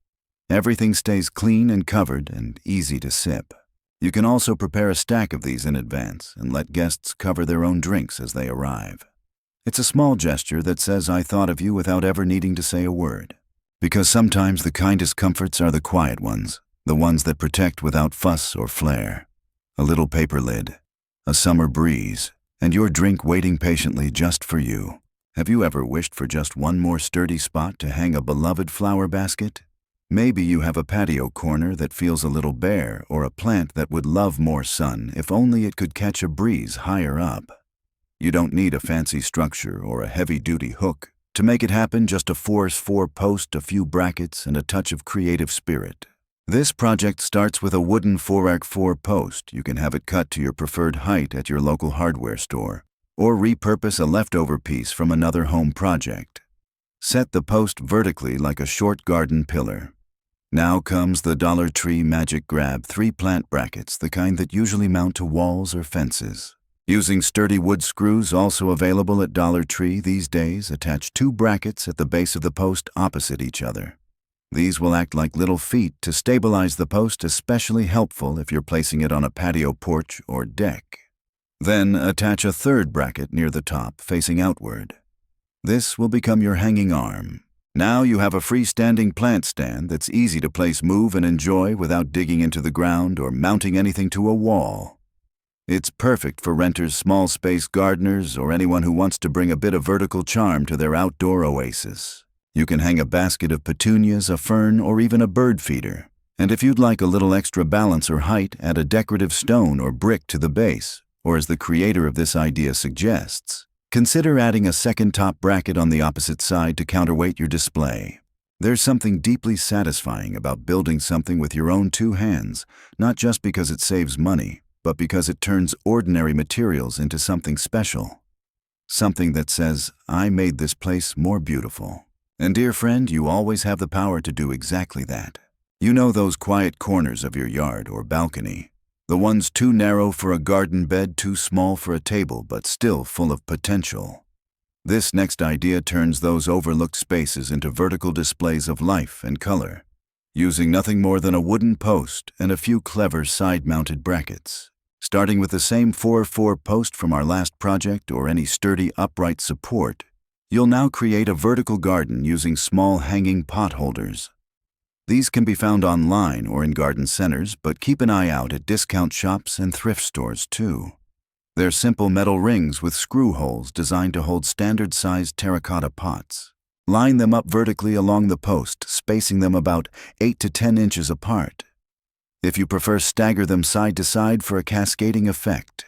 Everything stays clean and covered and easy to sip. You can also prepare a stack of these in advance and let guests cover their own drinks as they arrive. It's a small gesture that says I thought of you without ever needing to say a word. Because sometimes the kindest comforts are the quiet ones, the ones that protect without fuss or flair. A little paper lid, a summer breeze, and your drink waiting patiently just for you. Have you ever wished for just one more sturdy spot to hang a beloved flower basket? Maybe you have a patio corner that feels a little bare or a plant that would love more sun if only it could catch a breeze higher up. You don't need a fancy structure or a heavy-duty hook. To make it happen, just a 4x4 post, a few brackets, and a touch of creative spirit. This project starts with a wooden 4x4 post. You can have it cut to your preferred height at your local hardware store, or repurpose a leftover piece from another home project. Set the post vertically like a short garden pillar. Now comes the Dollar Tree Magic Grab 3-plant brackets, the kind that usually mount to walls or fences. Using sturdy wood screws, also available at Dollar Tree these days, attach 2 brackets at the base of the post opposite each other. These will act like little feet to stabilize the post, especially helpful if you're placing it on a patio porch or deck. Then attach a 3rd bracket near the top, facing outward. This will become your hanging arm. Now you have a freestanding plant stand that's easy to place, move, and enjoy without digging into the ground or mounting anything to a wall. It's perfect for renters, small space gardeners, or anyone who wants to bring a bit of vertical charm to their outdoor oasis. You can hang a basket of petunias, a fern, or even a bird feeder. And if you'd like a little extra balance or height, add a decorative stone or brick to the base, or as the creator of this idea suggests, consider adding a 2nd top bracket on the opposite side to counterweight your display. There's something deeply satisfying about building something with your own 2 hands, not just because it saves money, but because it turns ordinary materials into something special. Something that says, I made this place more beautiful. And dear friend, you always have the power to do exactly that. You know those quiet corners of your yard or balcony, the ones too narrow for a garden bed, too small for a table, but still full of potential. This next idea turns those overlooked spaces into vertical displays of life and color, using nothing more than a wooden post and a few clever side-mounted brackets. Starting with the same 4x4 post from our last project or any sturdy upright support, you'll now create a vertical garden using small hanging pot holders. These can be found online or in garden centers, but keep an eye out at discount shops and thrift stores too. They're simple metal rings with screw holes designed to hold standard-sized terracotta pots. Line them up vertically along the post, spacing them about 8 to 10 inches apart. If you prefer, stagger them side to side for a cascading effect.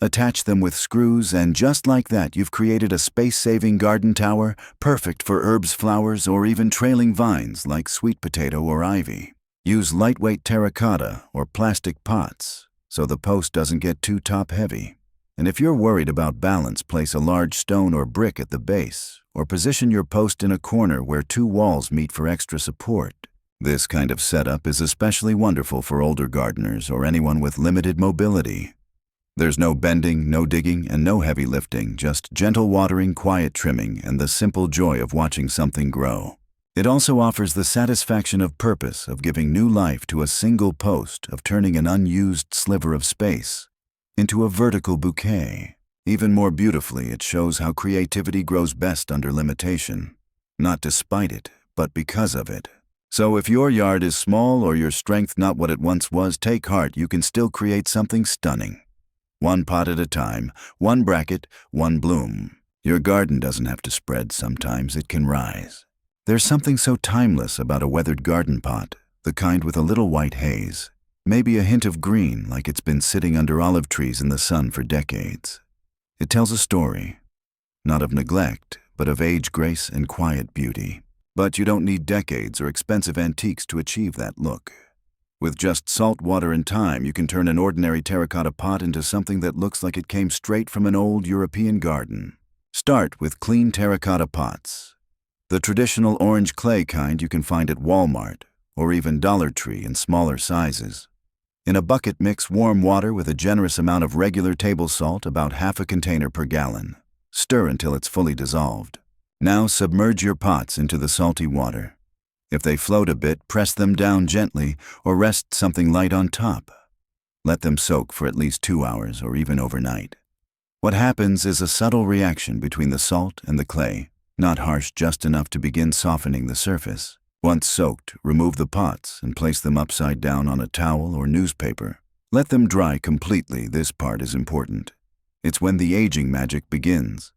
Attach them with screws, and just like that, you've created a space-saving garden tower, perfect for herbs, flowers, or even trailing vines like sweet potato or ivy. Use lightweight terracotta or plastic pots so the post doesn't get too top-heavy. And if you're worried about balance, place a large stone or brick at the base, or position your post in a corner where 2 walls meet for extra support. This kind of setup is especially wonderful for older gardeners or anyone with limited mobility. There's no bending, no digging, and no heavy lifting, just gentle watering, quiet trimming, and the simple joy of watching something grow. It also offers the satisfaction of purpose, of giving new life to a single post, of turning an unused sliver of space into a vertical bouquet. Even more beautifully, it shows how creativity grows best under limitation. Not despite it, but because of it. So if your yard is small or your strength not what it once was, take heart, you can still create something stunning. 1 pot at a time, 1 bracket, 1 bloom. Your garden doesn't have to spread, sometimes it can rise. There's something so timeless about a weathered garden pot, the kind with a little white haze, maybe a hint of green like it's been sitting under olive trees in the sun for decades. It tells a story, not of neglect, but of age, grace, and quiet beauty. But you don't need decades or expensive antiques to achieve that look. With just salt, water, and time, you can turn an ordinary terracotta pot into something that looks like it came straight from an old European garden. Start with clean terracotta pots. The traditional orange clay kind you can find at Walmart or even Dollar Tree in smaller sizes. In a bucket, mix warm water with a generous amount of regular table salt, about half a container per gallon. Stir until it's fully dissolved. Now submerge your pots into the salty water. If they float a bit, press them down gently or rest something light on top. Let them soak for at least 2 hours or even overnight. What happens is a subtle reaction between the salt and the clay, not harsh, just enough to begin softening the surface. Once soaked, remove the pots and place them upside down on a towel or newspaper. Let them dry completely. This part is important. It's when the aging magic begins.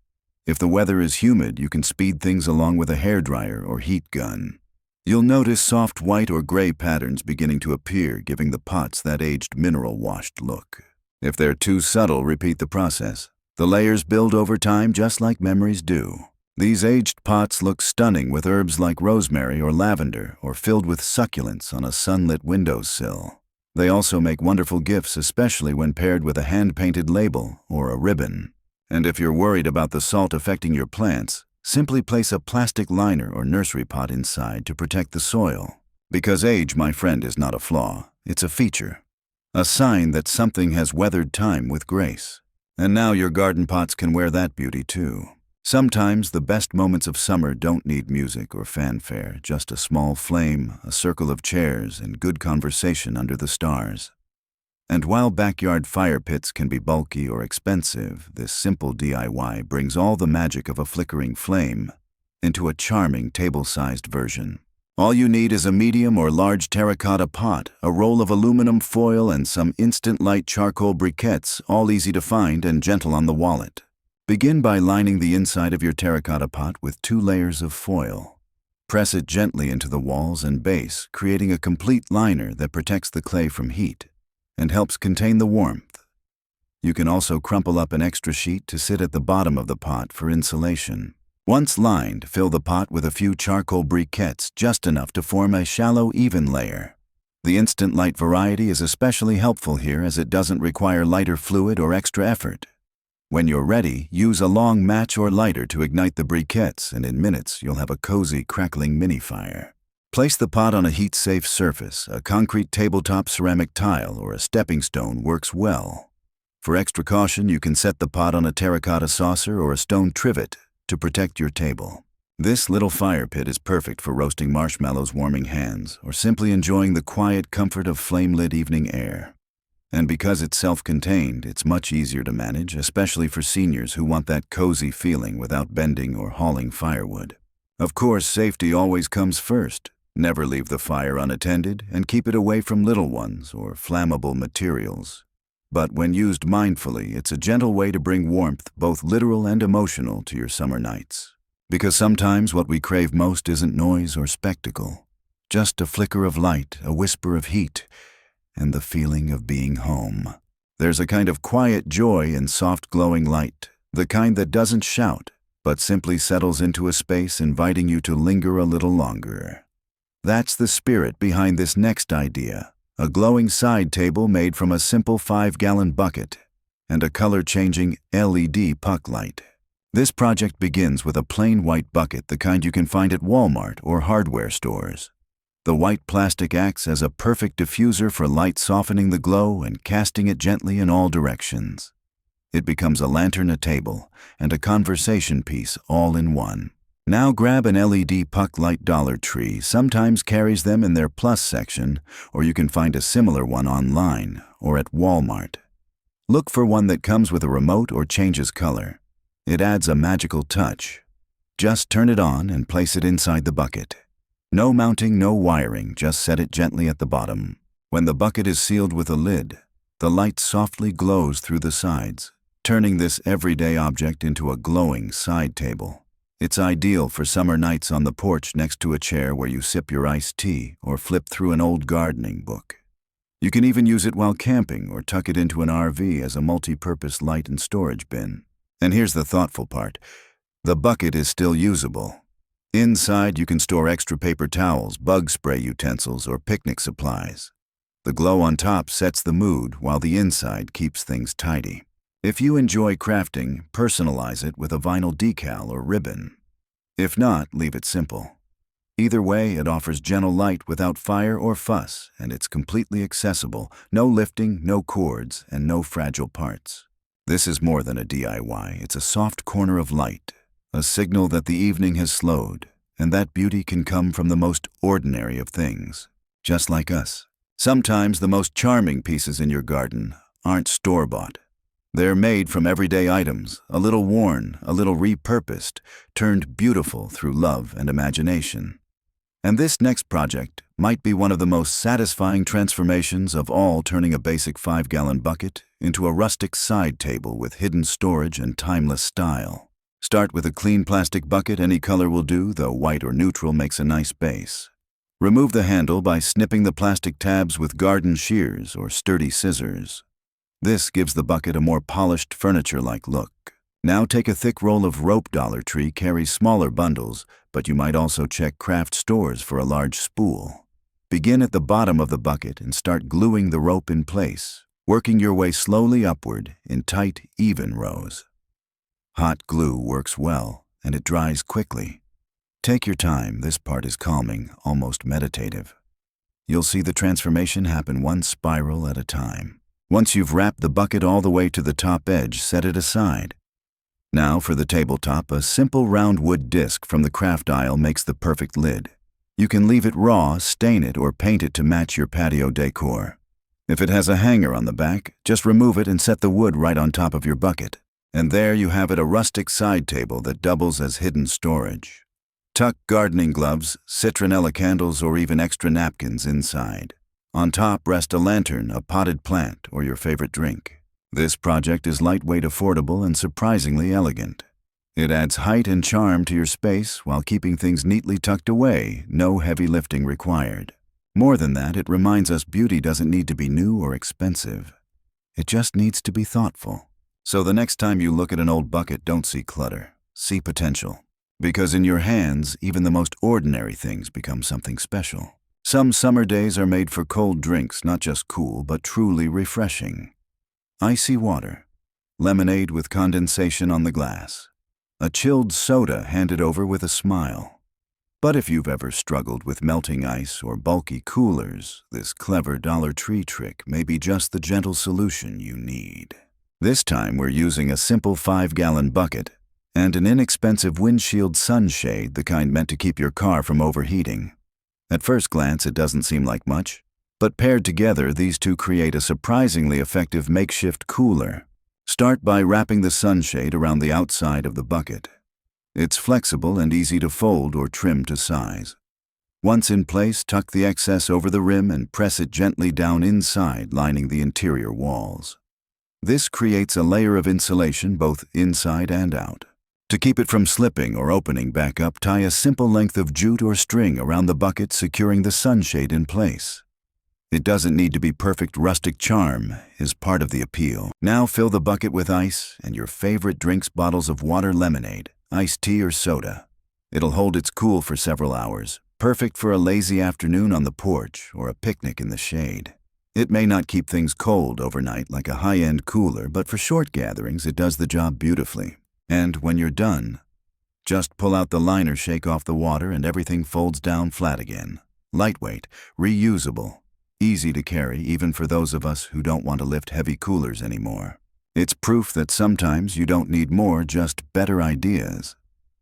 If the weather is humid, you can speed things along with a hairdryer or heat gun. You'll notice soft white or gray patterns beginning to appear, giving the pots that aged mineral-washed look. If they're too subtle, repeat the process. The layers build over time just like memories do. These aged pots look stunning with herbs like rosemary or lavender, or filled with succulents on a sunlit windowsill. They also make wonderful gifts, especially when paired with a hand-painted label or a ribbon. And if you're worried about the salt affecting your plants, simply place a plastic liner or nursery pot inside to protect the soil. Because age, my friend, is not a flaw, it's a feature. A sign that something has weathered time with grace. And now your garden pots can wear that beauty too. Sometimes the best moments of summer don't need music or fanfare, just a small flame, a circle of chairs, and good conversation under the stars. And while backyard fire pits can be bulky or expensive, this simple DIY brings all the magic of a flickering flame into a charming table-sized version. All you need is a medium or large terracotta pot, a roll of aluminum foil, and some instant light charcoal briquettes, all easy to find and gentle on the wallet. Begin by lining the inside of your terracotta pot with 2 layers of foil. Press it gently into the walls and base, creating a complete liner that protects the clay from heat and helps contain the warmth. You can also crumple up an extra sheet to sit at the bottom of the pot for insulation. Once lined, fill the pot with a few charcoal briquettes, just enough to form a shallow, even layer. The instant light variety is especially helpful here as it doesn't require lighter fluid or extra effort. When you're ready, use a long match or lighter to ignite the briquettes, and in minutes you'll have a cozy, crackling mini-fire. Place the pot on a heat-safe surface. A concrete tabletop ceramic tile or a stepping stone works well. For extra caution, you can set the pot on a terracotta saucer or a stone trivet to protect your table. This little fire pit is perfect for roasting marshmallows, warming hands, or simply enjoying the quiet comfort of flame-lit evening air. And because it's self-contained, it's much easier to manage, especially for seniors who want that cozy feeling without bending or hauling firewood. Of course, safety always comes first. Never leave the fire unattended and keep it away from little ones or flammable materials. But when used mindfully, it's a gentle way to bring warmth, both literal and emotional, to your summer nights. Because sometimes what we crave most isn't noise or spectacle, just a flicker of light, a whisper of heat, and the feeling of being home. There's a kind of quiet joy in soft glowing light, the kind that doesn't shout, but simply settles into a space inviting you to linger a little longer. That's the spirit behind this next idea, a glowing side table made from a simple 5-gallon bucket and a color-changing LED puck light. This project begins with a plain white bucket, the kind you can find at Walmart or hardware stores. The white plastic acts as a perfect diffuser for light, softening the glow and casting it gently in all directions. It becomes a lantern, a table, and a conversation piece all in one. Now grab an LED puck light. Dollar Tree sometimes carries them in their plus section, or you can find a similar one online or at Walmart. Look for one that comes with a remote or changes color. It adds a magical touch. Just turn it on and place it inside the bucket. No mounting, no wiring, just set it gently at the bottom. When the bucket is sealed with a lid, the light softly glows through the sides, turning this everyday object into a glowing side table. It's ideal for summer nights on the porch next to a chair where you sip your iced tea or flip through an old gardening book. You can even use it while camping or tuck it into an RV as a multi-purpose light and storage bin. And here's the thoughtful part. The bucket is still usable. Inside, you can store extra paper towels, bug spray utensils, or picnic supplies. The glow on top sets the mood, while the inside keeps things tidy. If you enjoy crafting, personalize it with a vinyl decal or ribbon. If not, leave it simple. Either way, it offers gentle light without fire or fuss, and it's completely accessible. No lifting, no cords, and no fragile parts. This is more than a DIY. It's a soft corner of light, a signal that the evening has slowed, and that beauty can come from the most ordinary of things, just like us. Sometimes the most charming pieces in your garden aren't store-bought. They're made from everyday items, a little worn, a little repurposed, turned beautiful through love and imagination. And this next project might be one of the most satisfying transformations of all, turning a basic 5-gallon bucket into a rustic side table with hidden storage and timeless style. Start with a clean plastic bucket. Any color will do, though white or neutral makes a nice base. Remove the handle by snipping the plastic tabs with garden shears or sturdy scissors. This gives the bucket a more polished, furniture-like look. Now take a thick roll of rope. Dollar Tree carries smaller bundles, but you might also check craft stores for a large spool. Begin at the bottom of the bucket and start gluing the rope in place, working your way slowly upward in tight, even rows. Hot glue works well, and it dries quickly. Take your time. This part is calming, almost meditative. You'll see the transformation happen one spiral at a time. Once you've wrapped the bucket all the way to the top edge, set it aside. Now for the tabletop, a simple round wood disc from the craft aisle makes the perfect lid. You can leave it raw, stain it, or paint it to match your patio decor. If it has a hanger on the back, just remove it and set the wood right on top of your bucket. And there you have it, a rustic side table that doubles as hidden storage. Tuck gardening gloves, citronella candles, or even extra napkins inside. On top, rest a lantern, a potted plant, or your favorite drink. This project is lightweight, affordable, and surprisingly elegant. It adds height and charm to your space while keeping things neatly tucked away, no heavy lifting required. More than that, it reminds us beauty doesn't need to be new or expensive. It just needs to be thoughtful. So the next time you look at an old bucket, don't see clutter, see potential. Because in your hands, even the most ordinary things become something special. Some summer days are made for cold drinks, not just cool, but truly refreshing. Icy water, lemonade with condensation on the glass, a chilled soda handed over with a smile. But if you've ever struggled with melting ice or bulky coolers, this clever Dollar Tree trick may be just the gentle solution you need. This time we're using a simple 5-gallon bucket and an inexpensive windshield sunshade, the kind meant to keep your car from overheating. At first glance, it doesn't seem like much, but paired together, these two create a surprisingly effective makeshift cooler. Start by wrapping the sunshade around the outside of the bucket. It's flexible and easy to fold or trim to size. Once in place, tuck the excess over the rim and press it gently down inside, lining the interior walls. This creates a layer of insulation both inside and out. To keep it from slipping or opening back up, tie a simple length of jute or string around the bucket, securing the sunshade in place. It doesn't need to be perfect. Rustic charm is part of the appeal. Now fill the bucket with ice and your favorite drinks, bottles of water, lemonade, iced tea, or soda. It'll hold its cool for several hours, perfect for a lazy afternoon on the porch or a picnic in the shade. It may not keep things cold overnight like a high-end cooler, but for short gatherings it does the job beautifully. And when you're done, just pull out the liner, shake off the water, and everything folds down flat again. Lightweight, reusable, easy to carry even for those of us who don't want to lift heavy coolers anymore. It's proof that sometimes you don't need more, just better ideas.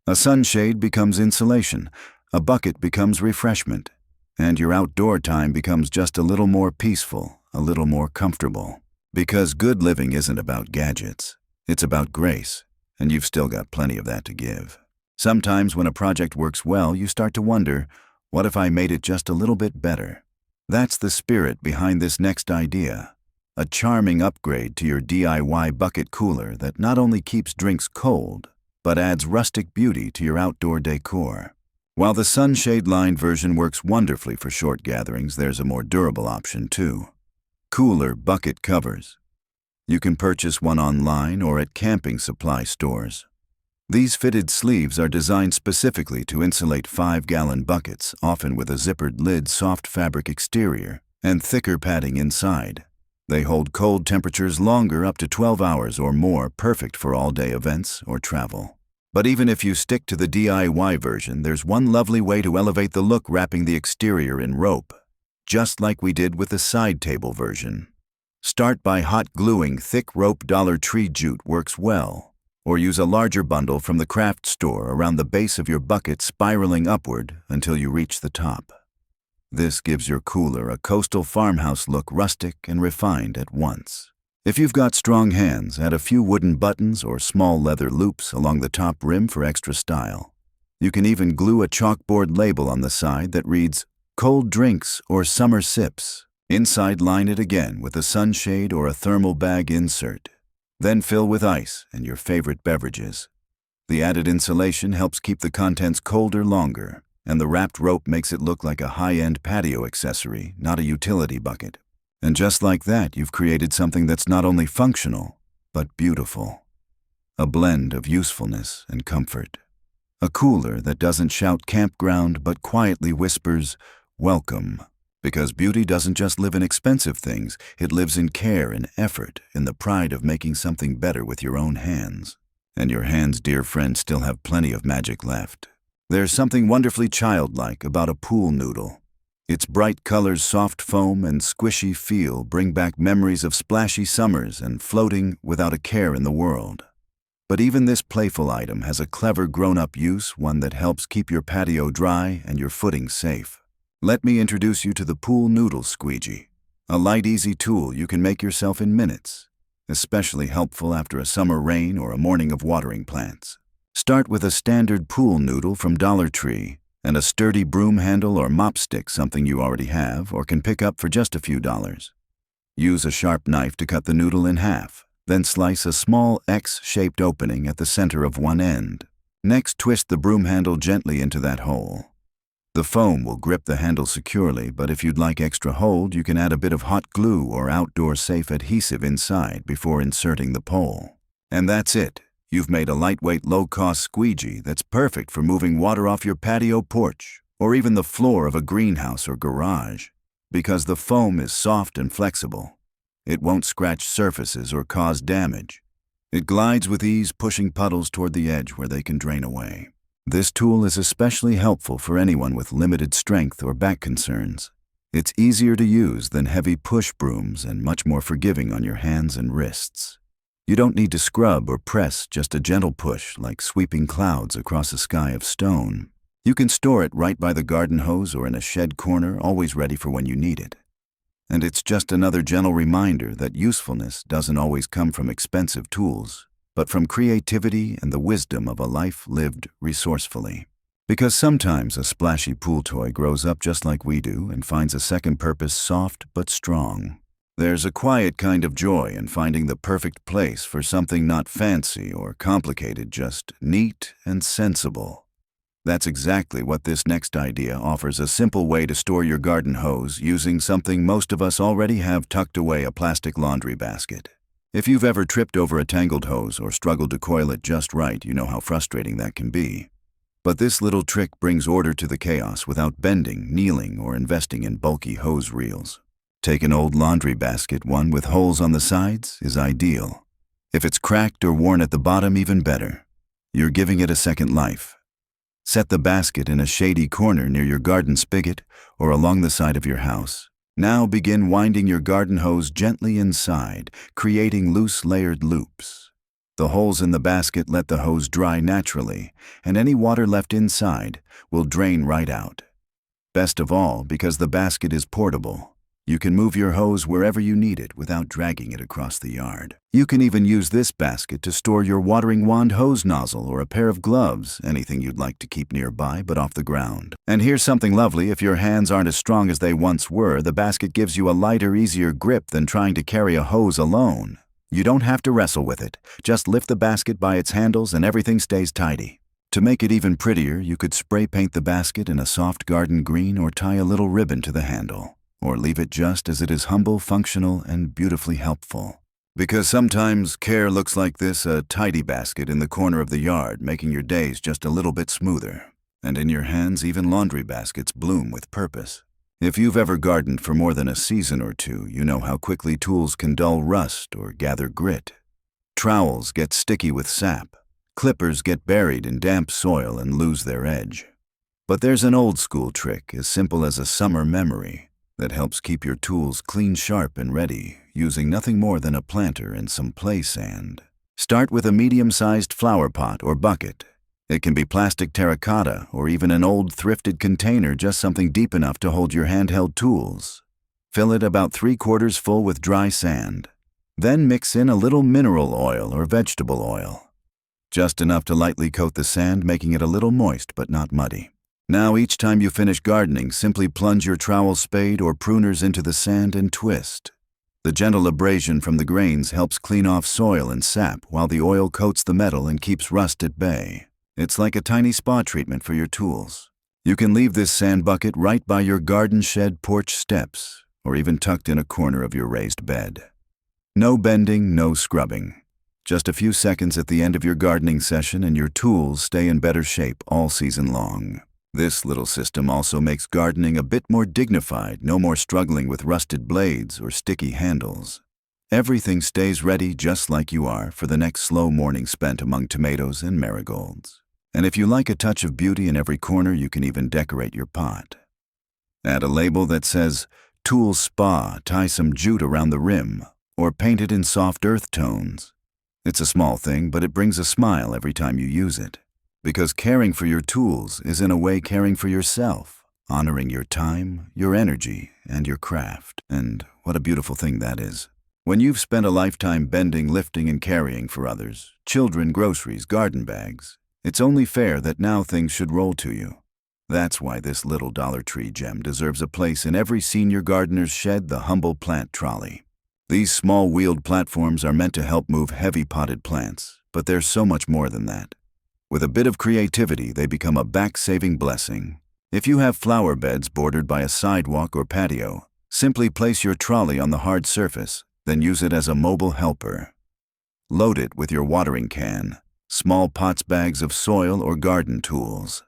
A sunshade becomes insulation, a bucket becomes refreshment, and your outdoor time becomes just a little more peaceful, a little more comfortable. Because good living isn't about gadgets, it's about grace. And you've still got plenty of that to give. Sometimes when a project works well, you start to wonder, what if I made it just a little bit better? That's the spirit behind this next idea. A charming upgrade to your DIY bucket cooler that not only keeps drinks cold, but adds rustic beauty to your outdoor decor. While the sunshade-lined version works wonderfully for short gatherings, there's a more durable option too. Cooler bucket covers. You can purchase one online or at camping supply stores. These fitted sleeves are designed specifically to insulate 5-gallon buckets, often with a zippered lid, soft fabric exterior, and thicker padding inside. They hold cold temperatures longer, up to 12 hours or more, perfect for all-day events or travel. But even if you stick to the DIY version, there's one lovely way to elevate the look, wrapping the exterior in rope, just like we did with the side table version. Start by hot gluing thick rope. Dollar Tree jute works well, or use a larger bundle from the craft store around the base of your bucket, spiraling upward until you reach the top. This gives your cooler a coastal farmhouse look, rustic and refined at once. If you've got strong hands, add a few wooden buttons or small leather loops along the top rim for extra style. You can even glue a chalkboard label on the side that reads "Cold Drinks" or "Summer Sips." Inside, line it again with a sunshade or a thermal bag insert. Then fill with ice and your favorite beverages. The added insulation helps keep the contents colder longer, and the wrapped rope makes it look like a high-end patio accessory, not a utility bucket. And just like that, you've created something that's not only functional, but beautiful. A blend of usefulness and comfort. A cooler that doesn't shout campground but quietly whispers, "Welcome." Because beauty doesn't just live in expensive things, it lives in care and effort, in the pride of making something better with your own hands. And your hands, dear friend, still have plenty of magic left. There's something wonderfully childlike about a pool noodle. Its bright colors, soft foam, and squishy feel bring back memories of splashy summers and floating without a care in the world. But even this playful item has a clever grown-up use, one that helps keep your patio dry and your footing safe. Let me introduce you to the pool noodle squeegee. A light, easy tool you can make yourself in minutes, especially helpful after a summer rain or a morning of watering plants. Start with a standard pool noodle from Dollar Tree and a sturdy broom handle or mop stick, something you already have or can pick up for just a few dollars. Use a sharp knife to cut the noodle in half, then slice a small X-shaped opening at the center of one end. Next, twist the broom handle gently into that hole. The foam will grip the handle securely, but if you'd like extra hold, you can add a bit of hot glue or outdoor safe adhesive inside before inserting the pole. And that's it. You've made a lightweight, low-cost squeegee that's perfect for moving water off your patio, porch, or even the floor of a greenhouse or garage. Because the foam is soft and flexible, it won't scratch surfaces or cause damage. It glides with ease, pushing puddles toward the edge where they can drain away. This tool is especially helpful for anyone with limited strength or back concerns. It's easier to use than heavy push brooms and much more forgiving on your hands and wrists. You don't need to scrub or press, just a gentle push like sweeping clouds across a sky of stone. You can store it right by the garden hose or in a shed corner, always ready for when you need it. And it's just another gentle reminder that usefulness doesn't always come from expensive tools, but from creativity and the wisdom of a life lived resourcefully. Because sometimes a splashy pool toy grows up just like we do and finds a second purpose, soft but strong. There's a quiet kind of joy in finding the perfect place for something not fancy or complicated, just neat and sensible. That's exactly what this next idea offers: a simple way to store your garden hose using something most of us already have tucked away, a plastic laundry basket. If you've ever tripped over a tangled hose or struggled to coil it just right, you know how frustrating that can be. But this little trick brings order to the chaos without bending, kneeling, or investing in bulky hose reels. Take an old laundry basket. One with holes on the sides is ideal. If it's cracked or worn at the bottom, even better. You're giving it a second life. Set the basket in a shady corner near your garden spigot or along the side of your house. Now begin winding your garden hose gently inside, creating loose layered loops. The holes in the basket let the hose dry naturally, and any water left inside will drain right out. Best of all, because the basket is portable, you can move your hose wherever you need it without dragging it across the yard. You can even use this basket to store your watering wand, hose nozzle, or a pair of gloves, anything you'd like to keep nearby but off the ground. And here's something lovely: if your hands aren't as strong as they once were, the basket gives you a lighter, easier grip than trying to carry a hose alone. You don't have to wrestle with it. Just lift the basket by its handles and everything stays tidy. To make it even prettier, you could spray paint the basket in a soft garden green or tie a little ribbon to the handle. Or leave it just as it is: humble, functional, and beautifully helpful. Because sometimes care looks like this: a tidy basket in the corner of the yard, making your days just a little bit smoother. And in your hands, even laundry baskets bloom with purpose. If you've ever gardened for more than a season or two, you know how quickly tools can dull rust or gather grit. Trowels get sticky with sap. Clippers get buried in damp soil and lose their edge. But there's an old school trick, as simple as a summer memory, that helps keep your tools clean, sharp, and ready, using nothing more than a planter and some play sand. Start with a medium-sized flower pot or bucket. It can be plastic terracotta or even an old thrifted container, just something deep enough to hold your handheld tools. Fill it about 3/4 full with dry sand. Then mix in a little mineral oil or vegetable oil. Just enough to lightly coat the sand, making it a little moist but not muddy. Now each time you finish gardening, simply plunge your trowel, spade, or pruners into the sand and twist. The gentle abrasion from the grains helps clean off soil and sap, while the oil coats the metal and keeps rust at bay. It's like a tiny spa treatment for your tools. You can leave this sand bucket right by your garden shed porch steps, or even tucked in a corner of your raised bed. No bending, no scrubbing. Just a few seconds at the end of your gardening session and your tools stay in better shape all season long. This little system also makes gardening a bit more dignified, no more struggling with rusted blades or sticky handles. Everything stays ready just like you are for the next slow morning spent among tomatoes and marigolds. And if you like a touch of beauty in every corner, you can even decorate your pot. Add a label that says, "Tool Spa," tie some jute around the rim, or paint it in soft earth tones. It's a small thing, but it brings a smile every time you use it. Because caring for your tools is in a way caring for yourself, honoring your time, your energy, and your craft. And what a beautiful thing that is. When you've spent a lifetime bending, lifting, and carrying for others, children, groceries, garden bags, it's only fair that now things should roll to you. That's why this little Dollar Tree gem deserves a place in every senior gardener's shed, the humble plant trolley. These small wheeled platforms are meant to help move heavy potted plants, but there's so much more than that. With a bit of creativity, they become a back-saving blessing. If you have flower beds bordered by a sidewalk or patio, simply place your trolley on the hard surface, then use it as a mobile helper. Load it with your watering can, small pots, bags of soil, or garden tools.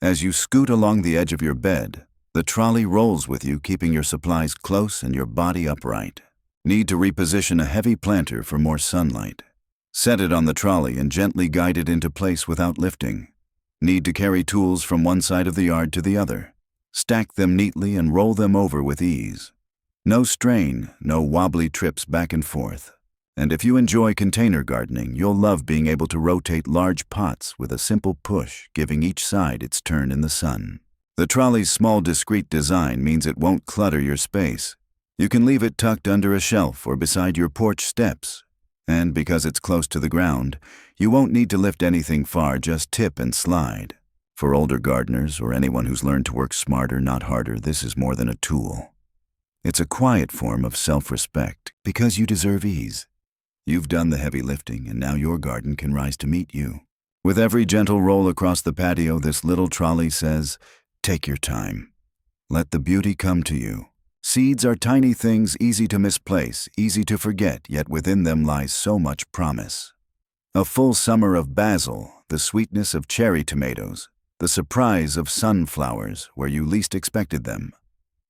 As you scoot along the edge of your bed, the trolley rolls with you, keeping your supplies close and your body upright. Need to reposition a heavy planter for more sunlight? Set it on the trolley and gently guide it into place without lifting. Need to carry tools from one side of the yard to the other? Stack them neatly and roll them over with ease. No strain, no wobbly trips back and forth. And if you enjoy container gardening, you'll love being able to rotate large pots with a simple push, giving each side its turn in the sun. The trolley's small, discreet design means it won't clutter your space. You can leave it tucked under a shelf or beside your porch steps. And because it's close to the ground, you won't need to lift anything far, just tip and slide. For older gardeners or anyone who's learned to work smarter, not harder, this is more than a tool. It's a quiet form of self-respect, because you deserve ease. You've done the heavy lifting, and now your garden can rise to meet you. With every gentle roll across the patio, this little trolley says, "Take your time. Let the beauty come to you." Seeds are tiny things, easy to misplace, easy to forget, yet within them lies so much promise. A full summer of basil, the sweetness of cherry tomatoes, the surprise of sunflowers where you least expected them.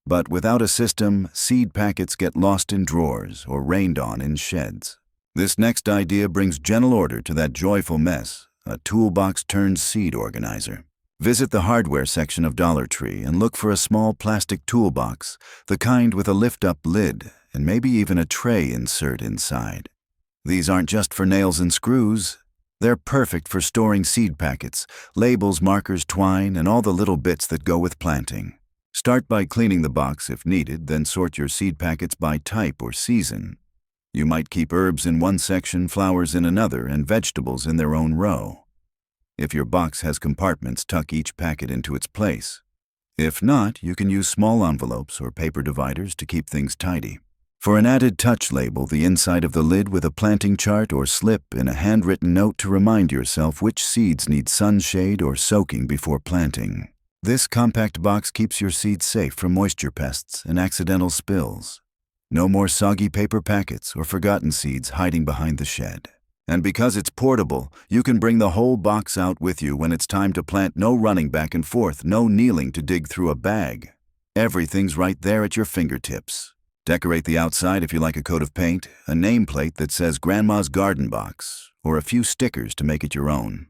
But without a system, seed packets get lost in drawers or rained on in sheds. This next idea brings gentle order to that joyful mess, a toolbox turned seed organizer. Visit the hardware section of Dollar Tree and look for a small plastic toolbox, the kind with a lift-up lid and maybe even a tray insert inside. These aren't just for nails and screws. They're perfect for storing seed packets, labels, markers, twine, and all the little bits that go with planting. Start by cleaning the box if needed, then sort your seed packets by type or season. You might keep herbs in one section, flowers in another, and vegetables in their own row. If your box has compartments, tuck each packet into its place. If not, you can use small envelopes or paper dividers to keep things tidy. For an added touch, label the inside of the lid with a planting chart or slip in a handwritten note to remind yourself which seeds need sunshade or soaking before planting. This compact box keeps your seeds safe from moisture pests and accidental spills. No more soggy paper packets or forgotten seeds hiding behind the shed. And because it's portable, you can bring the whole box out with you when it's time to plant. No running back and forth, no kneeling to dig through a bag. Everything's right there at your fingertips. Decorate the outside if you like a coat of paint, a nameplate that says Grandma's Garden Box, or a few stickers to make it your own.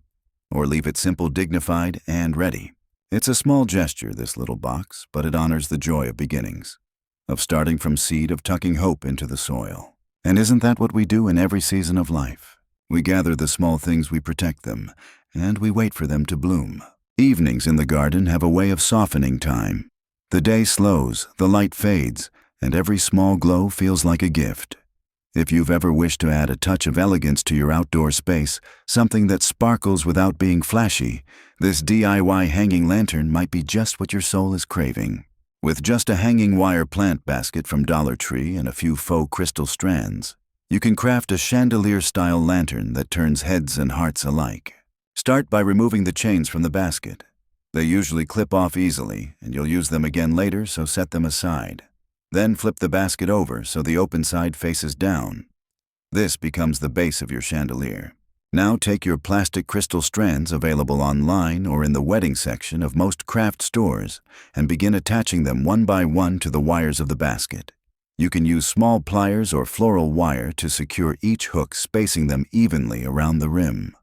Or leave it simple, dignified, and ready. It's a small gesture, this little box, but it honors the joy of beginnings, of starting from seed, of tucking hope into the soil. And isn't that what we do in every season of life? We gather the small things, we protect them, and we wait for them to bloom. Evenings in the garden have a way of softening time. The day slows, the light fades, and every small glow feels like a gift. If you've ever wished to add a touch of elegance to your outdoor space, something that sparkles without being flashy, this DIY hanging lantern might be just what your soul is craving. With just a hanging wire plant basket from Dollar Tree and a few faux crystal strands, you can craft a chandelier-style lantern that turns heads and hearts alike. Start by removing the chains from the basket. They usually clip off easily, and you'll use them again later, so set them aside. Then flip the basket over so the open side faces down. This becomes the base of your chandelier. Now take your plastic crystal strands available online or in the wedding section of most craft stores and begin attaching them one by one to the wires of the basket. You can use small pliers or floral wire to secure each hook, spacing them evenly around the rim.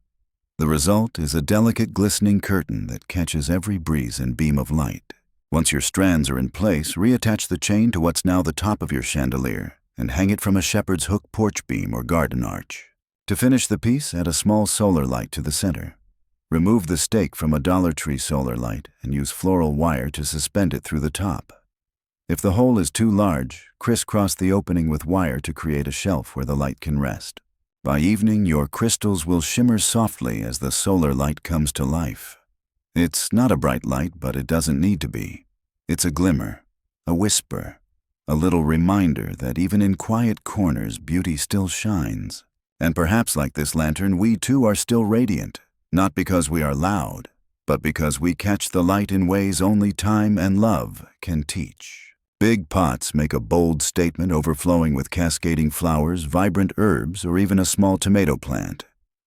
The result is a delicate glistening curtain that catches every breeze and beam of light. Once your strands are in place, reattach the chain to what's now the top of your chandelier and hang it from a shepherd's hook porch beam or garden arch. To finish the piece, add a small solar light to the center. Remove the stake from a Dollar Tree solar light and use floral wire to suspend it through the top. If the hole is too large, crisscross the opening with wire to create a shelf where the light can rest. By evening, your crystals will shimmer softly as the solar light comes to life. It's not a bright light, but it doesn't need to be. It's a glimmer, a whisper, a little reminder that even in quiet corners, beauty still shines. And perhaps like this lantern, we too are still radiant, not because we are loud, but because we catch the light in ways only time and love can teach. Big pots make a bold statement, overflowing with cascading flowers, vibrant herbs, or even a small tomato plant.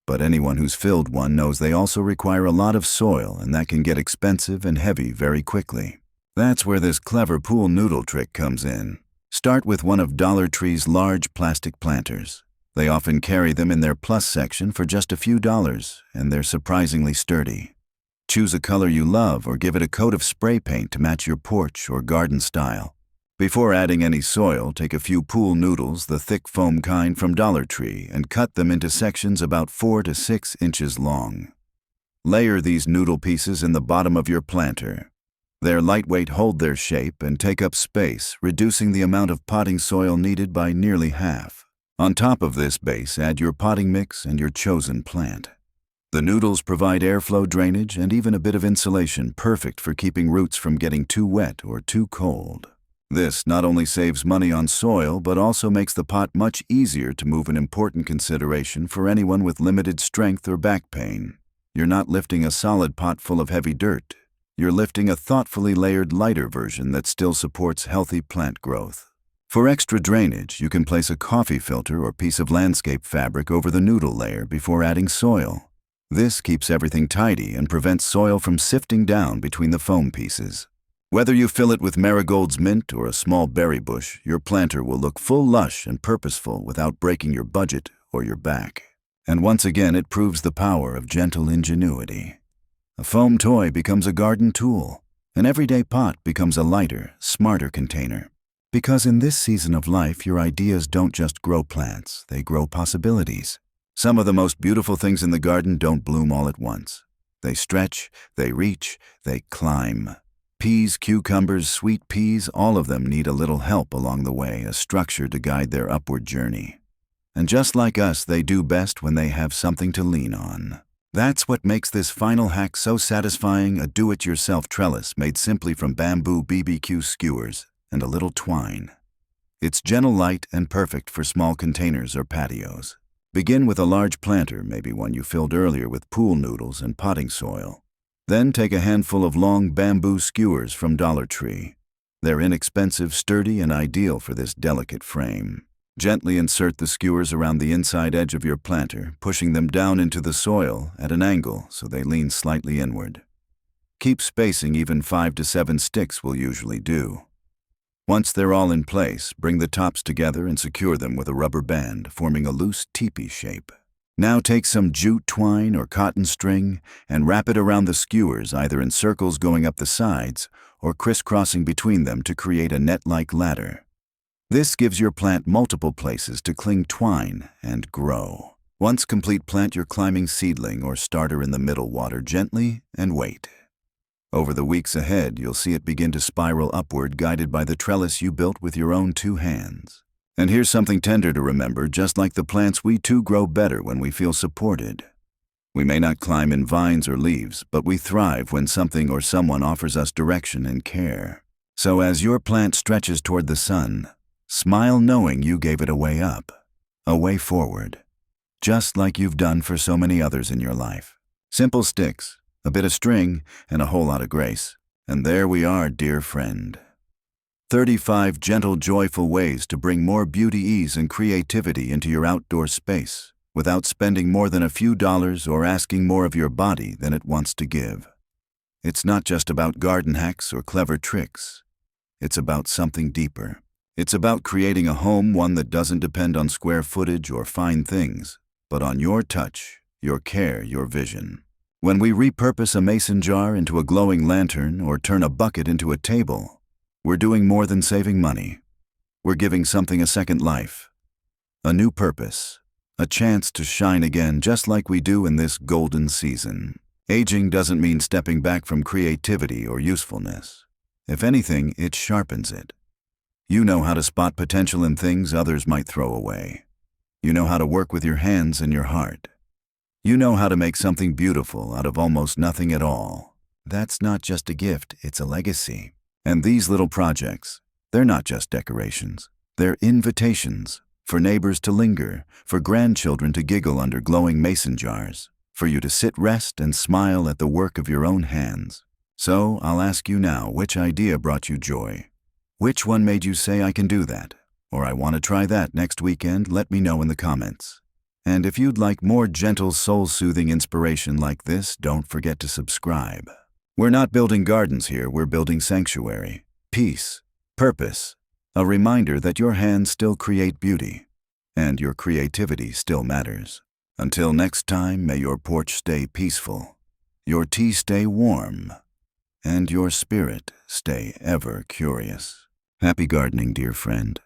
But anyone who's filled one knows they also require a lot of soil, and that can get expensive and heavy very quickly. That's where this clever pool noodle trick comes in. Start with one of Dollar Tree's large plastic planters. They often carry them in their plus section for just a few dollars, and they're surprisingly sturdy. Choose a color you love or give it a coat of spray paint to match your porch or garden style. Before adding any soil, take a few pool noodles, the thick foam kind from Dollar Tree, and cut them into sections about 4 to 6 inches long. Layer these noodle pieces in the bottom of your planter. Their lightweight hold their shape and take up space, reducing the amount of potting soil needed by nearly half. On top of this base, add your potting mix and your chosen plant. The noodles provide airflow, drainage, and even a bit of insulation, perfect for keeping roots from getting too wet or too cold. This not only saves money on soil, but also makes the pot much easier to move, an important consideration for anyone with limited strength or back pain. You're not lifting a solid pot full of heavy dirt. You're lifting a thoughtfully layered, lighter version that still supports healthy plant growth. For extra drainage, you can place a coffee filter or piece of landscape fabric over the noodle layer before adding soil. This keeps everything tidy and prevents soil from sifting down between the foam pieces. Whether you fill it with marigolds, mint, or a small berry bush, your planter will look full, lush, and purposeful without breaking your budget or your back. And once again, it proves the power of gentle ingenuity. A foam toy becomes a garden tool. An everyday pot becomes a lighter, smarter container. Because in this season of life, your ideas don't just grow plants, they grow possibilities. Some of the most beautiful things in the garden don't bloom all at once. They stretch, they reach, they climb. Peas, cucumbers, sweet peas, all of them need a little help along the way, a structure to guide their upward journey. And just like us, they do best when they have something to lean on. That's what makes this final hack so satisfying, a do-it-yourself trellis made simply from bamboo BBQ skewers and a little twine. It's gentle, light, and perfect for small containers or patios. Begin with a large planter, maybe one you filled earlier with pool noodles and potting soil. Then take a handful of long bamboo skewers from Dollar Tree. They're inexpensive, sturdy, and ideal for this delicate frame. Gently insert the skewers around the inside edge of your planter, pushing them down into the soil at an angle so they lean slightly inward. Keep spacing, even 5 to 7 sticks will usually do. Once they're all in place, bring the tops together and secure them with a rubber band, forming a loose teepee shape. Now take some jute twine or cotton string and wrap it around the skewers, either in circles going up the sides or crisscrossing between them to create a net-like ladder. This gives your plant multiple places to cling twine and grow. Once complete, plant your climbing seedling or starter in the middle, water gently, and wait. Over the weeks ahead, you'll see it begin to spiral upward, guided by the trellis you built with your own 2 hands. And here's something tender to remember: just like the plants, we too grow better when we feel supported. We may not climb in vines or leaves, but we thrive when something or someone offers us direction and care. So as your plant stretches toward the sun, smile knowing you gave it a way up, a way forward, just like you've done for so many others in your life. Simple sticks, a bit of string, and a whole lot of grace. And there we are, dear friend. 35 gentle, joyful ways to bring more beauty, ease, and creativity into your outdoor space without spending more than a few dollars or asking more of your body than it wants to give. It's not just about garden hacks or clever tricks. It's about something deeper. It's about creating a home, one that doesn't depend on square footage or fine things, but on your touch, your care, your vision. When we repurpose a mason jar into a glowing lantern or turn a bucket into a table, we're doing more than saving money. We're giving something a second life, a new purpose, a chance to shine again, just like we do in this golden season. Aging doesn't mean stepping back from creativity or usefulness. If anything, it sharpens it. You know how to spot potential in things others might throw away. You know how to work with your hands and your heart. You know how to make something beautiful out of almost nothing at all. That's not just a gift, it's a legacy. And these little projects, they're not just decorations. They're invitations for neighbors to linger, for grandchildren to giggle under glowing mason jars, for you to sit, rest, and smile at the work of your own hands. So I'll ask you now, which idea brought you joy? Which one made you say, I can do that, or I want to try that next weekend? Let me know in the comments. And if you'd like more gentle, soul-soothing inspiration like this, don't forget to subscribe. We're not building gardens here, we're building sanctuary, peace, purpose, a reminder that your hands still create beauty, and your creativity still matters. Until next time, may your porch stay peaceful, your tea stay warm, and your spirit stay ever curious. Happy gardening, dear friend.